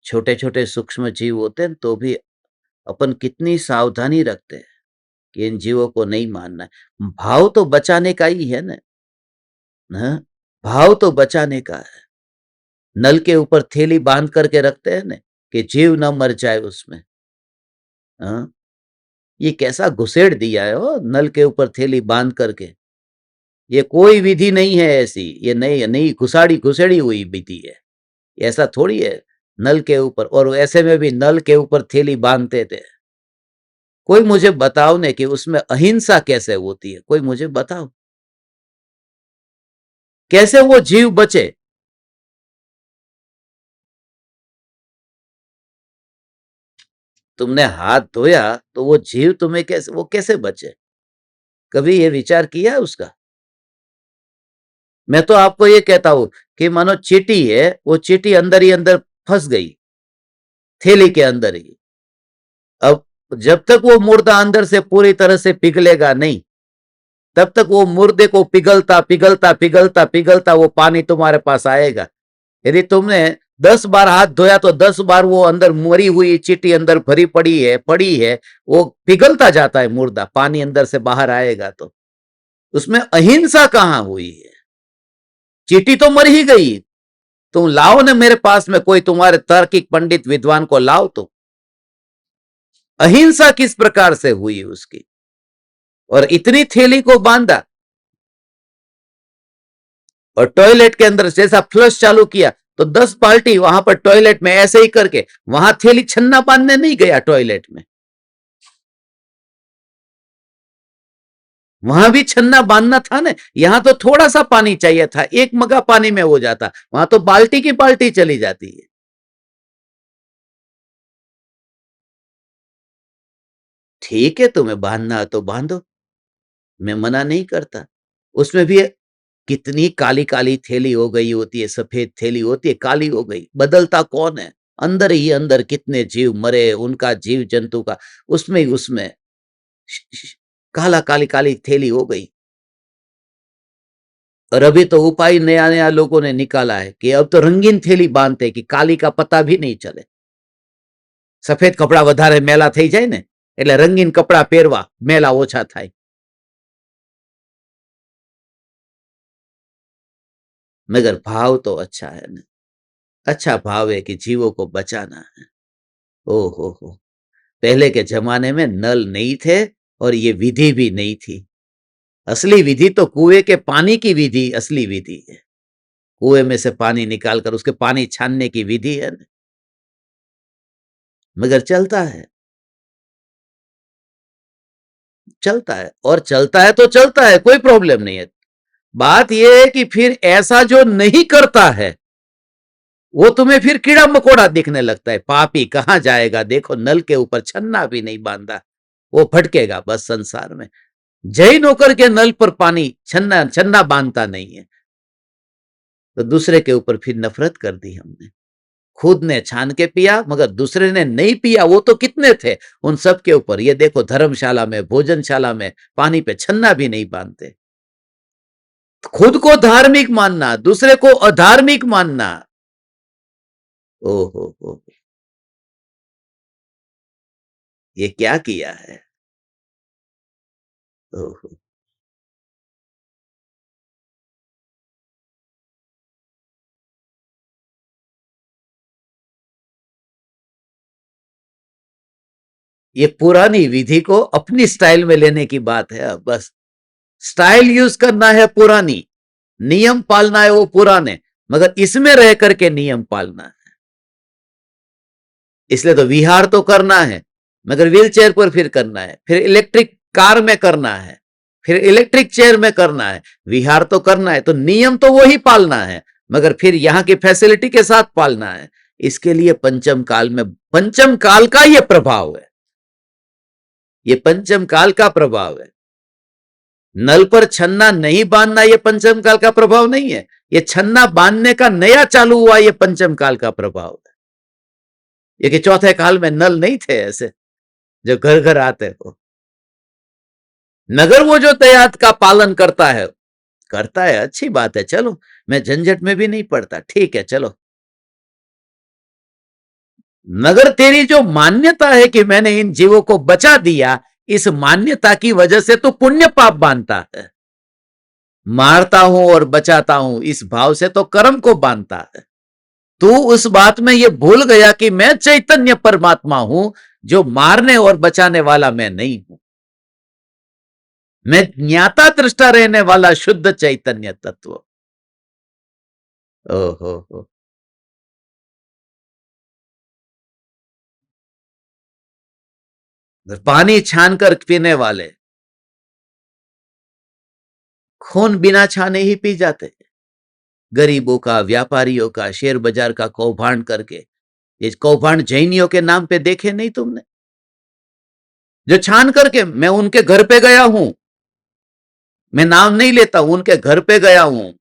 छोटे छोटे सूक्ष्म जीव होते हैं तो भी अपन कितनी सावधानी रखते हैं कि इन जीवों को नहीं मारना है। भाव तो बचाने का ही है ना। हाँ? भाव तो बचाने का है। नल के ऊपर थैली बांध करके रखते हैं ना, कि जीव न मर जाए उसमें। हाँ? ये कैसा घुसेड़ दिया है, हो नल के ऊपर थैली बांध करके। ये कोई विधि नहीं है ऐसी, ये नई नई घुसाड़ी घुसेड़ी हुई विधि है। ऐसा थोड़ी है नल के ऊपर, और ऐसे में भी नल के ऊपर थैली बांधते थे। कोई मुझे बताओ ने कि उसमें अहिंसा कैसे होती है, कोई मुझे बताओ, कैसे वो जीव बचे। तुमने हाथ धोया तो वो जीव तुम्हें कैसे, वो कैसे बचे, कभी ये विचार किया उसका? मैं तो आपको ये कहता हूं कि मानो चींटी है, वो चींटी अंदर ही अंदर फंस गई, थैली के अंदर ही। अब जब तक वो मुर्दा अंदर से पूरी तरह से पिघलेगा नहीं, तब तक वो मुर्दे को पिघलता पिघलता पिघलता पिघलता वो पानी तुम्हारे पास आएगा। यदि तुमने 10 बार हाथ धोया तो 10 बार वो अंदर मरी हुई चींटी अंदर भरी पड़ी है, वो पिघलता जाता है मुर्दा, पानी अंदर से बाहर आएगा। तो उसमें अहिंसा कहां हुई है? चींटी तो मर ही गई। तुम लाओ ना मेरे पास में कोई तुम्हारे तार्किक पंडित विद्वान को लाओ, तो अहिंसा किस प्रकार से हुई उसकी, और इतनी थैली को बांधा। और टॉयलेट के अंदर जैसा फ्लश चालू किया तो 10 बाल्टी वहां पर टॉयलेट में ऐसे ही करके, वहां थैली छन्ना बांधने नहीं गया टॉयलेट में, वहां भी छन्ना बांधना था ना। यहां तो थोड़ा सा पानी चाहिए था, एक मगा पानी में हो जाता, वहां तो बाल्टी की बाल्टी चली जाती है। ठीक है, तुम्हें बांधना है तो बांधो, मैं मना नहीं करता। उसमें भी कितनी काली काली थैली हो गई होती है, सफेद थैली होती है, काली हो गई, बदलता कौन है? अंदर ही अंदर कितने जीव मरे, उनका जीव जंतु का, उसमें ही उसमें काला काली काली थैली हो गई। और अभी तो उपाय नया नया लोगों ने निकाला है कि अब तो रंगीन थैली बांधते कि काली का पता भी नहीं चले। सफेद कपड़ा વધારે મેલા થઈ જાય ને, એટલે રંગીન કપડા પહેરવા, મેલા ઓછા થાય। मगर भाव तो अच्छा है ना। अच्छा भाव है कि जीवों को बचाना है। ओ हो। पहले के जमाने में नल नहीं थे और ये विधि भी नहीं थी। असली विधि तो कुएं के पानी की विधि असली विधि है। कुएं में से पानी निकालकर उसके पानी छानने की विधि है ना। मगर चलता है, चलता है और चलता है तो चलता है, कोई प्रॉब्लम नहीं है। बात यह है कि फिर ऐसा जो नहीं करता है वो तुम्हें फिर कीड़ा मकोड़ा दिखने लगता है। पापी कहां जाएगा, देखो नल के ऊपर छन्ना भी नहीं बांधा, वो भटकेगा बस संसार में। जैन होकर के नल पर पानी छन्ना छन्ना बांधता नहीं है, तो दूसरे के ऊपर फिर नफरत कर दी हमने। खुद ने छान के पिया मगर दूसरे ने नहीं पिया, वो तो कितने थे, उन सब के ऊपर ये देखो धर्मशाला में भोजनशाला में पानी पे छन्ना भी नहीं बांधते। खुद को धार्मिक मानना, दूसरे को अधार्मिक मानना। ओहो, ये क्या किया है। ओहो, ये पुरानी विधि को अपनी स्टाइल में लेने की बात है। अब बस स्टाइल यूज करना है पुरानी, नियम पालना है वो पुराने, मगर इसमें रह करके नियम पालना है। इसलिए तो विहार तो करना है, मगर व्हील चेयर पर फिर करना है, फिर इलेक्ट्रिक कार में करना है, फिर इलेक्ट्रिक चेयर में करना है। विहार तो करना है तो नियम तो वही पालना है, मगर फिर यहां की फैसिलिटी के साथ पालना है। इसके लिए पंचम काल में, पंचम काल का यह प्रभाव है, ये पंचम काल का प्रभाव है। नल पर छन्ना नहीं बांधना ये पंचम काल का प्रभाव नहीं है, ये छन्ना बांधने का नया चालू हुआ ये पंचम काल का प्रभाव है। ये कि चौथे काल में नल नहीं थे ऐसे जो घर घर आते हो, मगर वो जो तयात का पालन करता है अच्छी बात है, चलो मैं झंझट में भी नहीं पड़ता, ठीक है चलो। मगर तेरी जो मान्यता है कि मैंने इन जीवों को बचा दिया, इस मान्यता की वजह से तो पुण्य पाप बांधता है। मारता हूं और बचाता हूं इस भाव से तो कर्म को बांधता है। तू उस बात में ये भूल गया कि मैं चैतन्य परमात्मा हूं, जो मारने और बचाने वाला मैं नहीं हूं। मैं ज्ञाता दृष्टा रहने वाला शुद्ध चैतन्य तत्व। ओहो हो, पानी छान कर पीने वाले खून बिना छाने ही पी जाते। गरीबों का, व्यापारियों का, शेयर बाजार का कौभांड करके, ये कौभांड जैनियों के नाम पे देखे नहीं तुमने, जो छान करके। मैं उनके घर पे गया हूं, मैं नाम नहीं लेता, उनके घर पे गया हूं,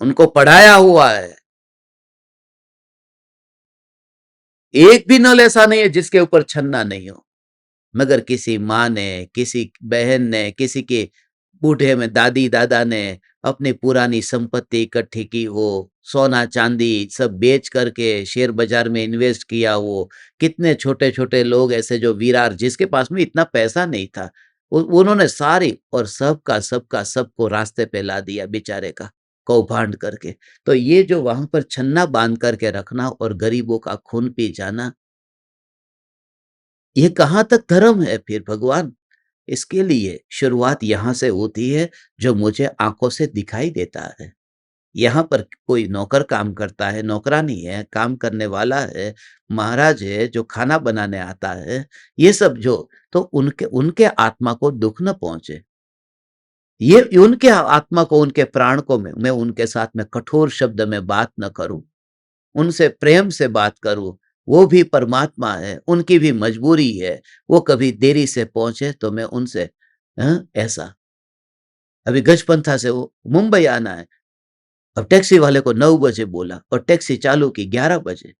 उनको पढ़ाया हुआ है। एक भी नल ऐसा नहीं है जिसके ऊपर छन्ना नहीं हो, मगर किसी माँ ने, किसी बहन ने, किसी के बूढ़े में दादी दादा ने अपनी पुरानी संपत्ति इकट्ठी की हो, सोना चांदी सब बेच करके शेयर बाजार में इन्वेस्ट किया हो। कितने छोटे छोटे लोग ऐसे जो वीरार, जिसके पास में इतना पैसा नहीं था, उन्होंने सारी और सबका सबको रास्ते पे ला दिया बेचारे का, कौभांड करके। तो ये जो वहां पर छन्ना बांध करके रखना और गरीबों का खून पी जाना, ये कहाँ तक धर्म है फिर भगवान। इसके लिए शुरुआत यहां से होती है, जो मुझे आंखों से दिखाई देता है। यहाँ पर कोई नौकर काम करता है, नौकरानी है, काम करने वाला है, महाराज है जो खाना बनाने आता है, ये सब जो, तो उनके उनके आत्मा को दुख न पहुंचे, ये उनके आत्मा को, उनके प्राण को मैं उनके साथ में कठोर शब्द में बात न करूं, उनसे प्रेम से बात करूं। वो भी परमात्मा है, उनकी भी मजबूरी है, वो कभी देरी से पहुंचे तो मैं उनसे ऐसा। अभी गजपंथा से वो मुंबई आना है, अब टैक्सी वाले को 9 बजे बोला और टैक्सी चालू की 11 बजे।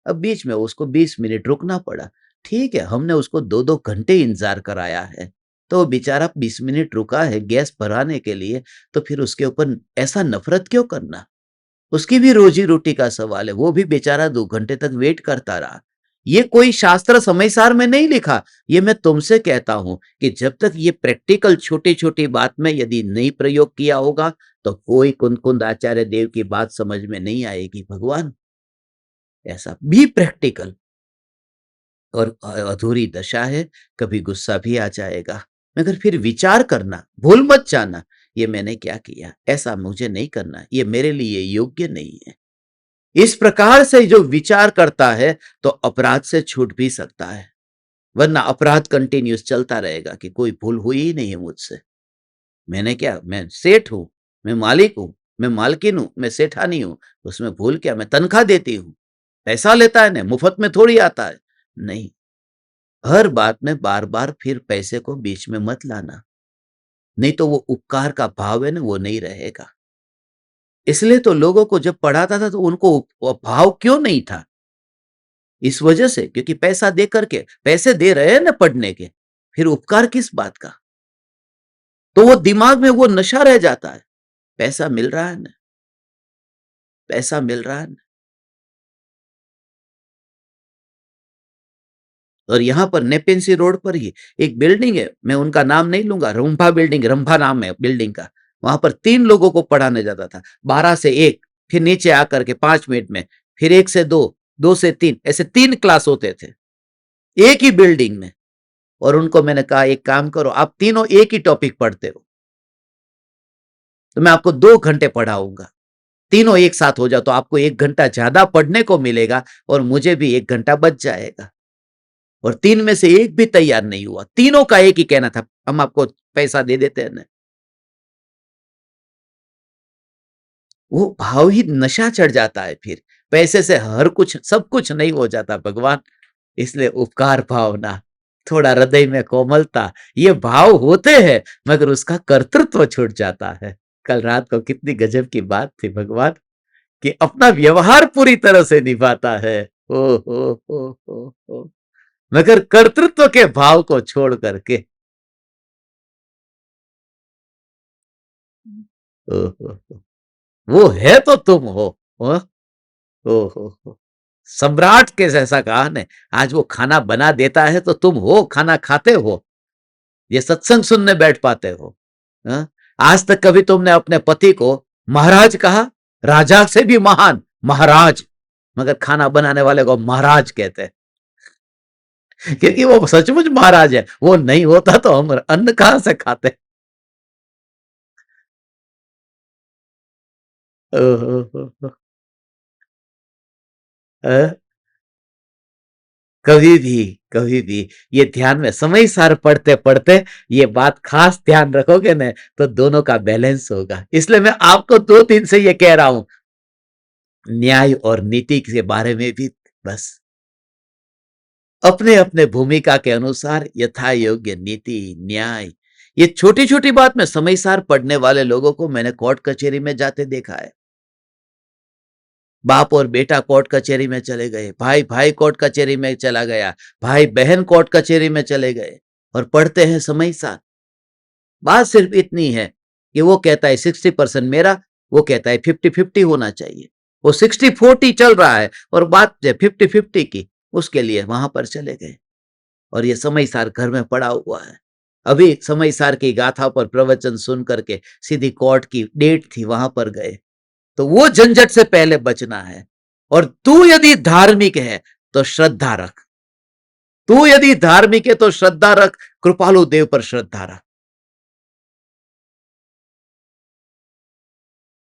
अब बीच में उसको 20 मिनट रुकना पड़ा। ठीक है, हमने उसको 2-2 घंटे इंतजार कराया है, तो वो बेचारा 20 मिनट रुका है गैस भराने के लिए, तो फिर उसके ऊपर ऐसा नफरत क्यों करना। उसकी भी रोजी रोटी का सवाल है, वो भी बेचारा 2 घंटे तक वेट करता रहा। ये कोई शास्त्र समय सार में नहीं लिखा, ये मैं तुमसे कहता हूं कि जब तक ये प्रैक्टिकल छोटी छोटी बात में यदि नहीं प्रयोग किया होगा, तो कोई कुंद आचार्य देव की बात समझ में नहीं आएगी भगवान। ऐसा भी प्रैक्टिकल और अधूरी दशा है, कभी गुस्सा भी आ जाएगा, मगर फिर विचार करना, भूल मत जाना, ये मैंने क्या किया, ऐसा मुझे नहीं करना, ये मेरे लिए योग्य नहीं है। इस प्रकार से जो विचार करता है तो अपराध से छूट भी सकता है, वरना अपराध कंटिन्यूस चलता रहेगा कि कोई भूल हुई ही नहीं है मुझसे। मैंने क्या, मैं सेठ हूं, मैं मालिक हूं, मैं मालकिन हूं, मैं सेठानी हूं, उसमें भूल क्या, मैं तनख्वाह देती हूं, पैसा लेता है ना, मुफ्त में थोड़ी आता है। नहीं, हर बात में बार बार फिर पैसे को बीच में मत लाना, नहीं तो वो उपकार का भाव है ना, वो नहीं रहेगा। इसलिए तो लोगों को जब पढ़ाता था तो उनको वो भाव क्यों नहीं था, इस वजह से, क्योंकि पैसा दे करके, पैसे दे रहे हैं ना पढ़ने के, फिर उपकार किस बात का। तो वो दिमाग में वो नशा रह जाता है, पैसा मिल रहा है ना, पैसा मिल रहा है ना। और यहाँ पर नेपेंसी रोड पर ही एक बिल्डिंग है, मैं उनका नाम नहीं लूंगा, रंभा बिल्डिंग, रंभा नाम है बिल्डिंग का। वहां पर 3 लोगों को पढ़ाने जाता था, 12 से 1, फिर नीचे आकर के 5 मिनट में, फिर 1 से 2, 2 से 3, ऐसे 3 क्लास होते थे एक ही बिल्डिंग में। और उनको मैंने कहा एक काम करो, आप तीनों एक ही टॉपिक पढ़ते हो, तो मैं आपको 2 घंटे पढ़ाऊंगा, तीनों एक साथ हो जाओ तो आपको 1 घंटा ज्यादा पढ़ने को मिलेगा और मुझे भी 1 घंटा बच जाएगा। और 3 में से एक भी तैयार नहीं हुआ, तीनों का एक ही कहना था, हम आपको पैसा दे देते हैं ना। वो भाव ही नशा चढ़ जाता है, फिर पैसे से हर कुछ सब कुछ नहीं हो जाता भगवान। इसलिए उपकार भावना, थोड़ा हृदय में कोमलता, ये भाव होते हैं, मगर उसका कर्तृत्व छूट जाता है। कल रात को कितनी गजब की बात थी भगवान, कि अपना व्यवहार पूरी तरह से निभाता है, ओ हो, मगर कर्तृत्व के भाव को छोड़ करके, ओ हो, वो है तो तुम हो, ओ हो, सम्राट के जैसा कहा ने, आज वो खाना बना देता है तो तुम हो, खाना खाते हो, ये सत्संग सुनने बैठ पाते हो। हा? आज तक कभी तुमने अपने पति को महाराज कहा, राजा से भी महान महाराज, मगर खाना बनाने वाले को महाराज कहते हैं, क्योंकि वो सचमुच महाराज है, वो नहीं होता तो हम अन्न कहां से खाते। ओहो, कभी भी, कभी भी ये ध्यान में समय सार पढ़ते पढ़ते ये बात खास ध्यान रखोगे ना, तो दोनों का बैलेंस होगा। इसलिए मैं आपको 2 दिन से ये कह रहा हूं, न्याय और नीति के बारे में भी बस अपने अपने भूमिका के अनुसार यथा योग्य नीति न्याय, ये छोटी छोटी बात में समय सार पढ़ने वाले लोगों को मैंने कोर्ट कचहरी में जाते देखा है। बाप और बेटा कोर्ट कचहरी में चले गए, भाई भाई कोर्ट कचहरी में चला गया, भाई बहन कोर्ट कचहरी में चले गए, और पढ़ते हैं समय साथ। बात सिर्फ इतनी है कि वो कहता है 60% मेरा, वो कहता है 50-50 होना चाहिए। वो 60-40 चल रहा है और बात 50-50 की, उसके लिए वहां पर चले गए। और ये समय सार घर में पड़ा हुआ है। अभी समय सार की गाथा पर प्रवचन सुन करके सीधी कोर्ट की डेट थी, वहां पर गए। तो वो झंझट से पहले बचना है। और तू यदि धार्मिक है तो श्रद्धा रख, तू यदि धार्मिक है तो श्रद्धा रख, कृपालु देव पर श्रद्धा रख।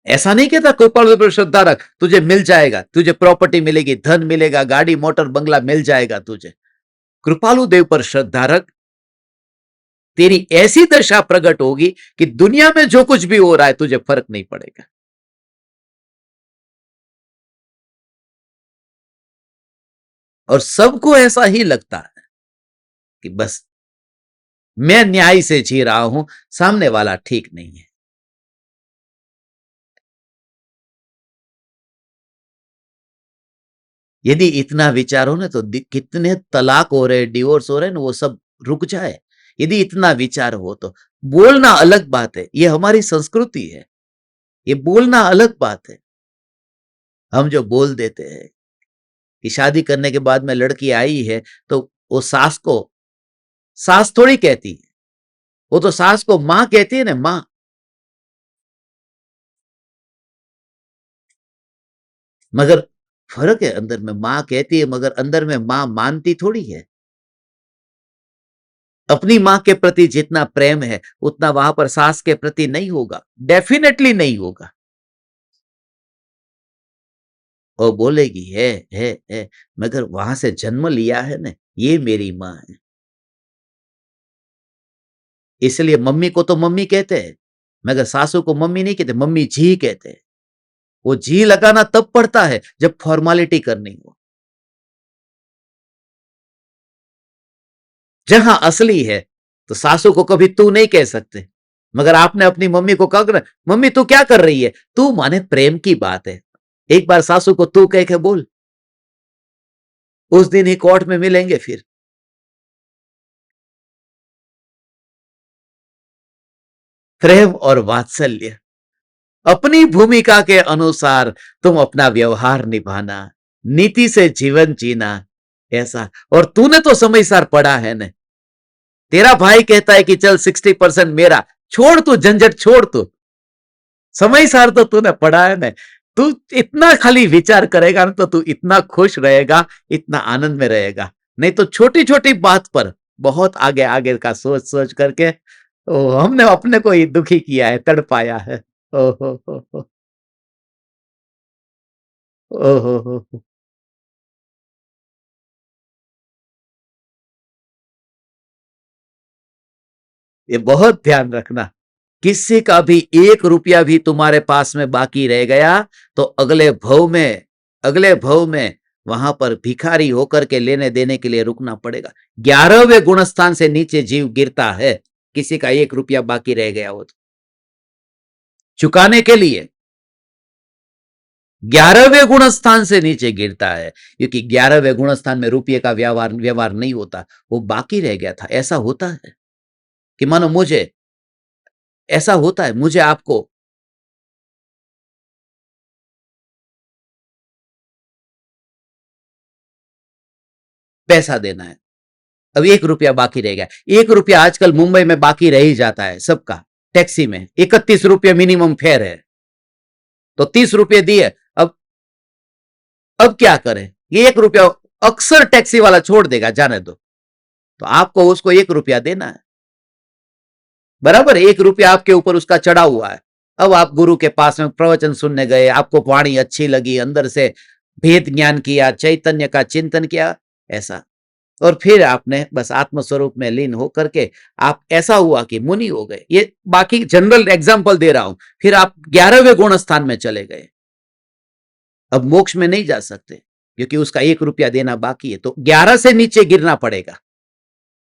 ऐसा नहीं कहता कृपालु देव पर श्रद्धा रख तुझे मिल जाएगा, तुझे प्रॉपर्टी मिलेगी, धन मिलेगा, गाड़ी मोटर बंगला मिल जाएगा तुझे। कृपालु देव पर श्रद्धा रख, तेरी ऐसी दशा प्रकट होगी कि दुनिया में जो कुछ भी हो रहा है तुझे फर्क नहीं पड़ेगा। और सबको ऐसा ही लगता है कि बस मैं न्याय से जी रहा हूं, सामने वाला ठीक नहीं है। यदि इतना विचार हो ना तो कितने तलाक हो रहे, डिवोर्स हो रहे हैं ना, वो सब रुक जाए। यदि इतना विचार हो तो बोलना अलग बात है, ये हमारी संस्कृति है, ये बोलना अलग बात है। हम जो बोल देते हैं कि शादी करने के बाद में लड़की आई है तो वो सास को सास थोड़ी कहती है, वो तो सास को मां कहती है ना, मां। मगर फर्क है, अंदर में मां कहती है मगर अंदर में मां मानती थोड़ी है। अपनी मां के प्रति जितना प्रेम है उतना वहां पर सास के प्रति नहीं होगा, डेफिनेटली नहीं होगा। और बोलेगी है, मगर वहां से जन्म लिया है ना, ये मेरी माँ है। इसलिए मम्मी को तो मम्मी कहते हैं, मगर सासू को मम्मी नहीं कहते, मम्मी जी कहते हैं। वो जी लगाना तब पड़ता है जब फॉर्मेलिटी करनी हो। जहां असली है तो सासू को कभी तू नहीं कह सकते, मगर आपने अपनी मम्मी को कहा ना, मम्मी तू क्या कर रही है, तू माने प्रेम की बात है। एक बार सासू को तू कह के बोल, उस दिन ही कोर्ट में मिलेंगे फिर। प्रेम और वात्सल्य, अपनी भूमिका के अनुसार तुम अपना व्यवहार निभाना, नीति से जीवन जीना, ऐसा। और तूने तो समय सार पढ़ा है न, तेरा भाई कहता है कि चल 60% मेरा, छोड़ तू झंझट, छोड़ तू, समय सार तो तूने पढ़ा है न। तू इतना खाली विचार करेगा ना तो तू इतना खुश रहेगा, इतना आनंद में रहेगा। नहीं तो छोटी छोटी बात पर बहुत आगे आगे का सोच सोच करके हमने अपने को ही दुखी किया है, तड़पाया है। ओ हो, ओ हो। ये बहुत ध्यान रखना, किसी का भी 1 रुपया भी तुम्हारे पास में बाकी रह गया तो अगले भव में वहां पर भिखारी होकर के लेने देने के लिए रुकना पड़ेगा। 11वें गुणस्थान से नीचे जीव गिरता है, किसी का 1 रुपया बाकी रह गया हो तो चुकाने के लिए 11वें गुणस्थान से नीचे गिरता है, क्योंकि 11वें गुणस्थान में रुपये का व्यवहार व्यवहार नहीं होता, वो बाकी रह गया था। ऐसा होता है कि मानो मुझे, ऐसा होता है मुझे आपको पैसा देना है, अब 1 रुपया बाकी रह गया। 1 रुपया आजकल मुंबई में बाकी रह ही जाता है सबका, टैक्सी में 31 रुपये मिनिमम फेयर है, तो 30 रुपये दिए। अब क्या करें, ये 1 रुपया अक्सर टैक्सी वाला छोड़ देगा, जाने दो, तो आपको उसको 1 रुपया देना है, बराबर। 1 रुपया आपके ऊपर उसका चढ़ा हुआ है। अब आप गुरु के पास में प्रवचन सुनने गए, आपको वाणी अच्छी लगी, अंदर से भेद ज्ञान किया, चैतन्य का चिंतन किया, ऐसा। और फिर आपने बस आत्म स्वरूप में लीन होकर के आप ऐसा हुआ कि मुनि हो गए। ये बाकी जनरल एग्जांपल दे रहा हूं। फिर आप 11वें गुण स्थान में चले गए, अब मोक्ष में नहीं जा सकते क्योंकि उसका 1 रुपया देना बाकी है, तो 11 से नीचे गिरना पड़ेगा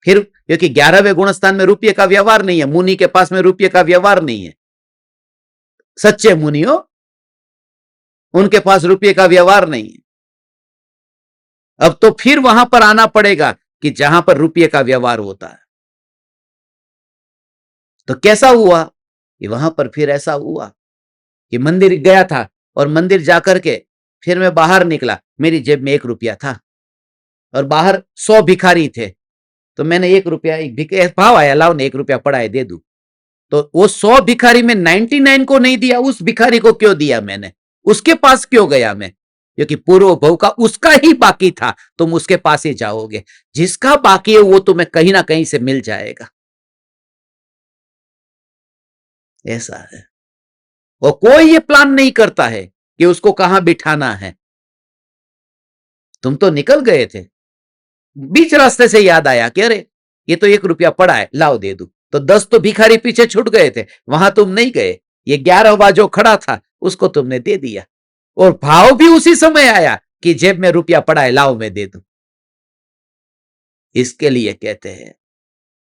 फिर, क्योंकि 11वें गुण स्थान में रुपये का व्यवहार नहीं है, मुनि के पास में रुपये का व्यवहार नहीं है। सच्चे मुनि हो, उनके पास रुपये का व्यवहार नहीं है। अब तो फिर वहां पर आना पड़ेगा कि जहां पर रुपये का व्यवहार होता है। तो कैसा हुआ कि वहां पर फिर ऐसा हुआ कि मंदिर गया था, और मंदिर जाकर के फिर मैं बाहर निकला, मेरी जेब में 1 रुपया था और बाहर 100 भिखारी थे। तो मैंने 1 रुपया, एक भाव आया, लाओ ने 1 रुपया पड़ा है दे दू। तो वो 100 भिखारी में 99 को नहीं दिया, उस भिखारी को क्यों दिया मैंने, उसके पास क्यों गया मैं, क्योंकि पूर्व भव का उसका ही बाकी था, तुम उसके पास ही जाओगे। जिसका बाकी है वो तुम्हें कहीं ना कहीं से मिल जाएगा, ऐसा है। और कोई ये प्लान नहीं करता है कि उसको कहां बिठाना है। तुम तो निकल गए थे, बीच रास्ते से याद आया कि अरे ये तो 1 रुपया पड़ा है, लाओ दे दू, तो 10 तो भिखारी पीछे छूट गए थे, वहां तुम नहीं गए। ये 11वां जो खड़ा था उसको तुमने दे दिया, और भाव भी उसी समय आया कि जेब में रुपया पड़ा है, लाओ मैं दे दू। इसके लिए कहते हैं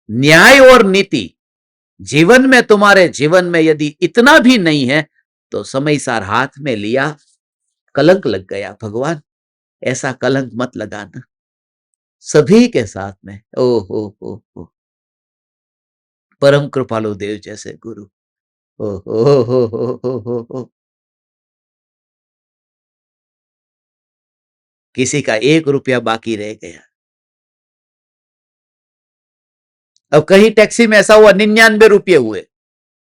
न्याय और नीति जीवन में, तुम्हारे जीवन में यदि इतना भी नहीं है तो समय सार हाथ में लिया, कलंक लग गया। भगवान ऐसा कलंक मत लगाना सभी के साथ में। ओ हो, परम कृपालु देव जैसे गुरु। ओ हो। किसी का 1 रुपया बाकी रह गया। अब कहीं टैक्सी में ऐसा हुआ 99 रुपये हुए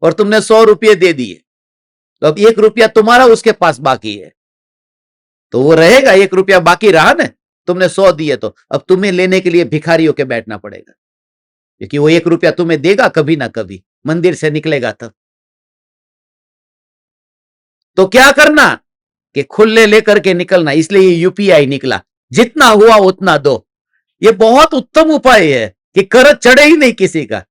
और तुमने 100 रुपये दे दिए, तो अब 1 रुपया तुम्हारा उसके पास बाकी है, तो वो रहेगा, 1 रुपया बाकी रहा ना, तुमने 100 दिए, तो अब तुम्हें लेने के लिए भिखारी होके बैठना पड़ेगा, क्योंकि वो 1 रुपया तुम्हें देगा कभी ना कभी, मंदिर से निकलेगा तब। तो क्या करना, कि खुले लेकर के निकलना, इसलिए ये यूपीआई निकला, जितना हुआ उतना दो। ये बहुत उत्तम उपाय है कि कर्ज चढ़े ही नहीं किसी का।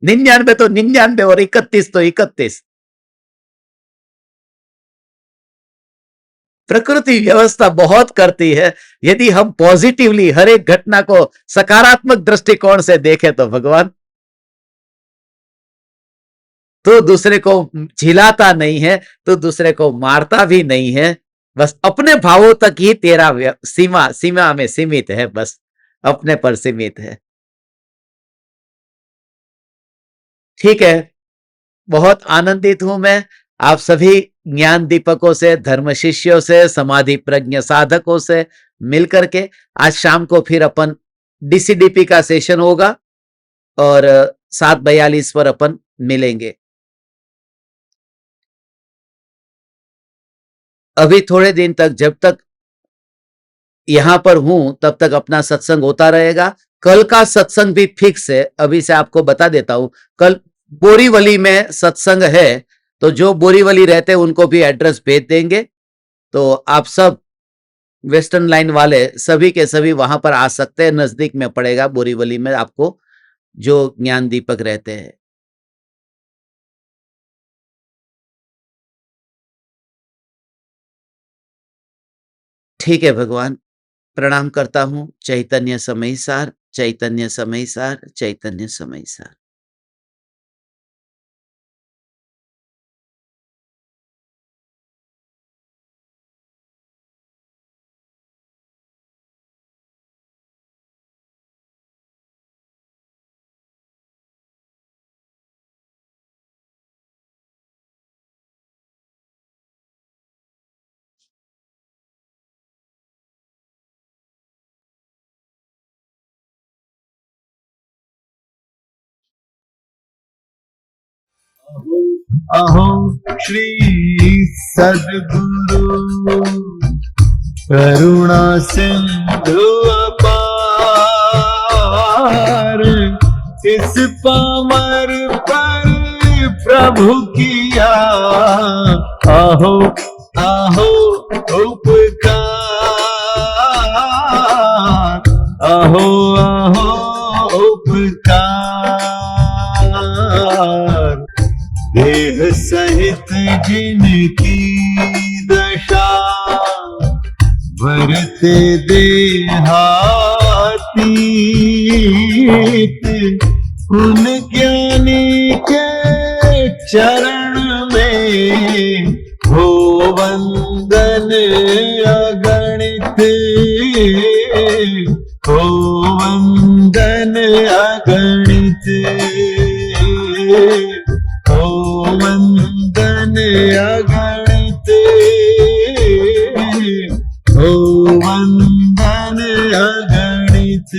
99 तो 99 और 31 तो 31। प्रकृति व्यवस्था बहुत करती है। यदि हम पॉजिटिवली हर एक घटना को सकारात्मक दृष्टिकोण से देखें तो भगवान तो दूसरे को झिलाता नहीं है, तो दूसरे को मारता भी नहीं है। बस अपने भावों तक ही तेरा सीमा में सीमित है, बस अपने पर सीमित है। ठीक है, बहुत आनंदित हूं मैं आप सभी ज्ञान दीपकों से, धर्म शिष्यों से, समाधि प्रज्ञ साधकों से मिलकर के। आज शाम को फिर अपन डीसीडीपी का सेशन होगा और 7:42 पर अपन मिलेंगे। अभी थोड़े दिन तक, जब तक यहां पर हूं, तब तक अपना सत्संग होता रहेगा। कल का सत्संग भी फिक्स है, अभी से आपको बता देता हूं। कल बोरीवली में सत्संग है, तो जो बोरीवली रहते हैं उनको भी एड्रेस भेज देंगे। तो आप सब वेस्टर्न लाइन वाले सभी के सभी वहां पर आ सकते हैं। नजदीक में पड़ेगा बोरीवली में आपको, जो ज्ञान दीपक रहते हैं। ठीक है भगवान, प्रणाम करता हूं। चैतन्य समय सार, चैतन्य समय सार, चैतन्य समय सार। अहो श्री सद्गुरु करुणा सिंधु अपार, इस पामर पर प्रभु किया आहो आहो उपकार, आहो आहो उपकार। देह सहित जिनकी दशा भरते देहातीत, उन ज्ञानी के चरण में हो वंदन अगणित, हो वंदन अगणित, हो वंदन अगणित, हो वंदन अगणित।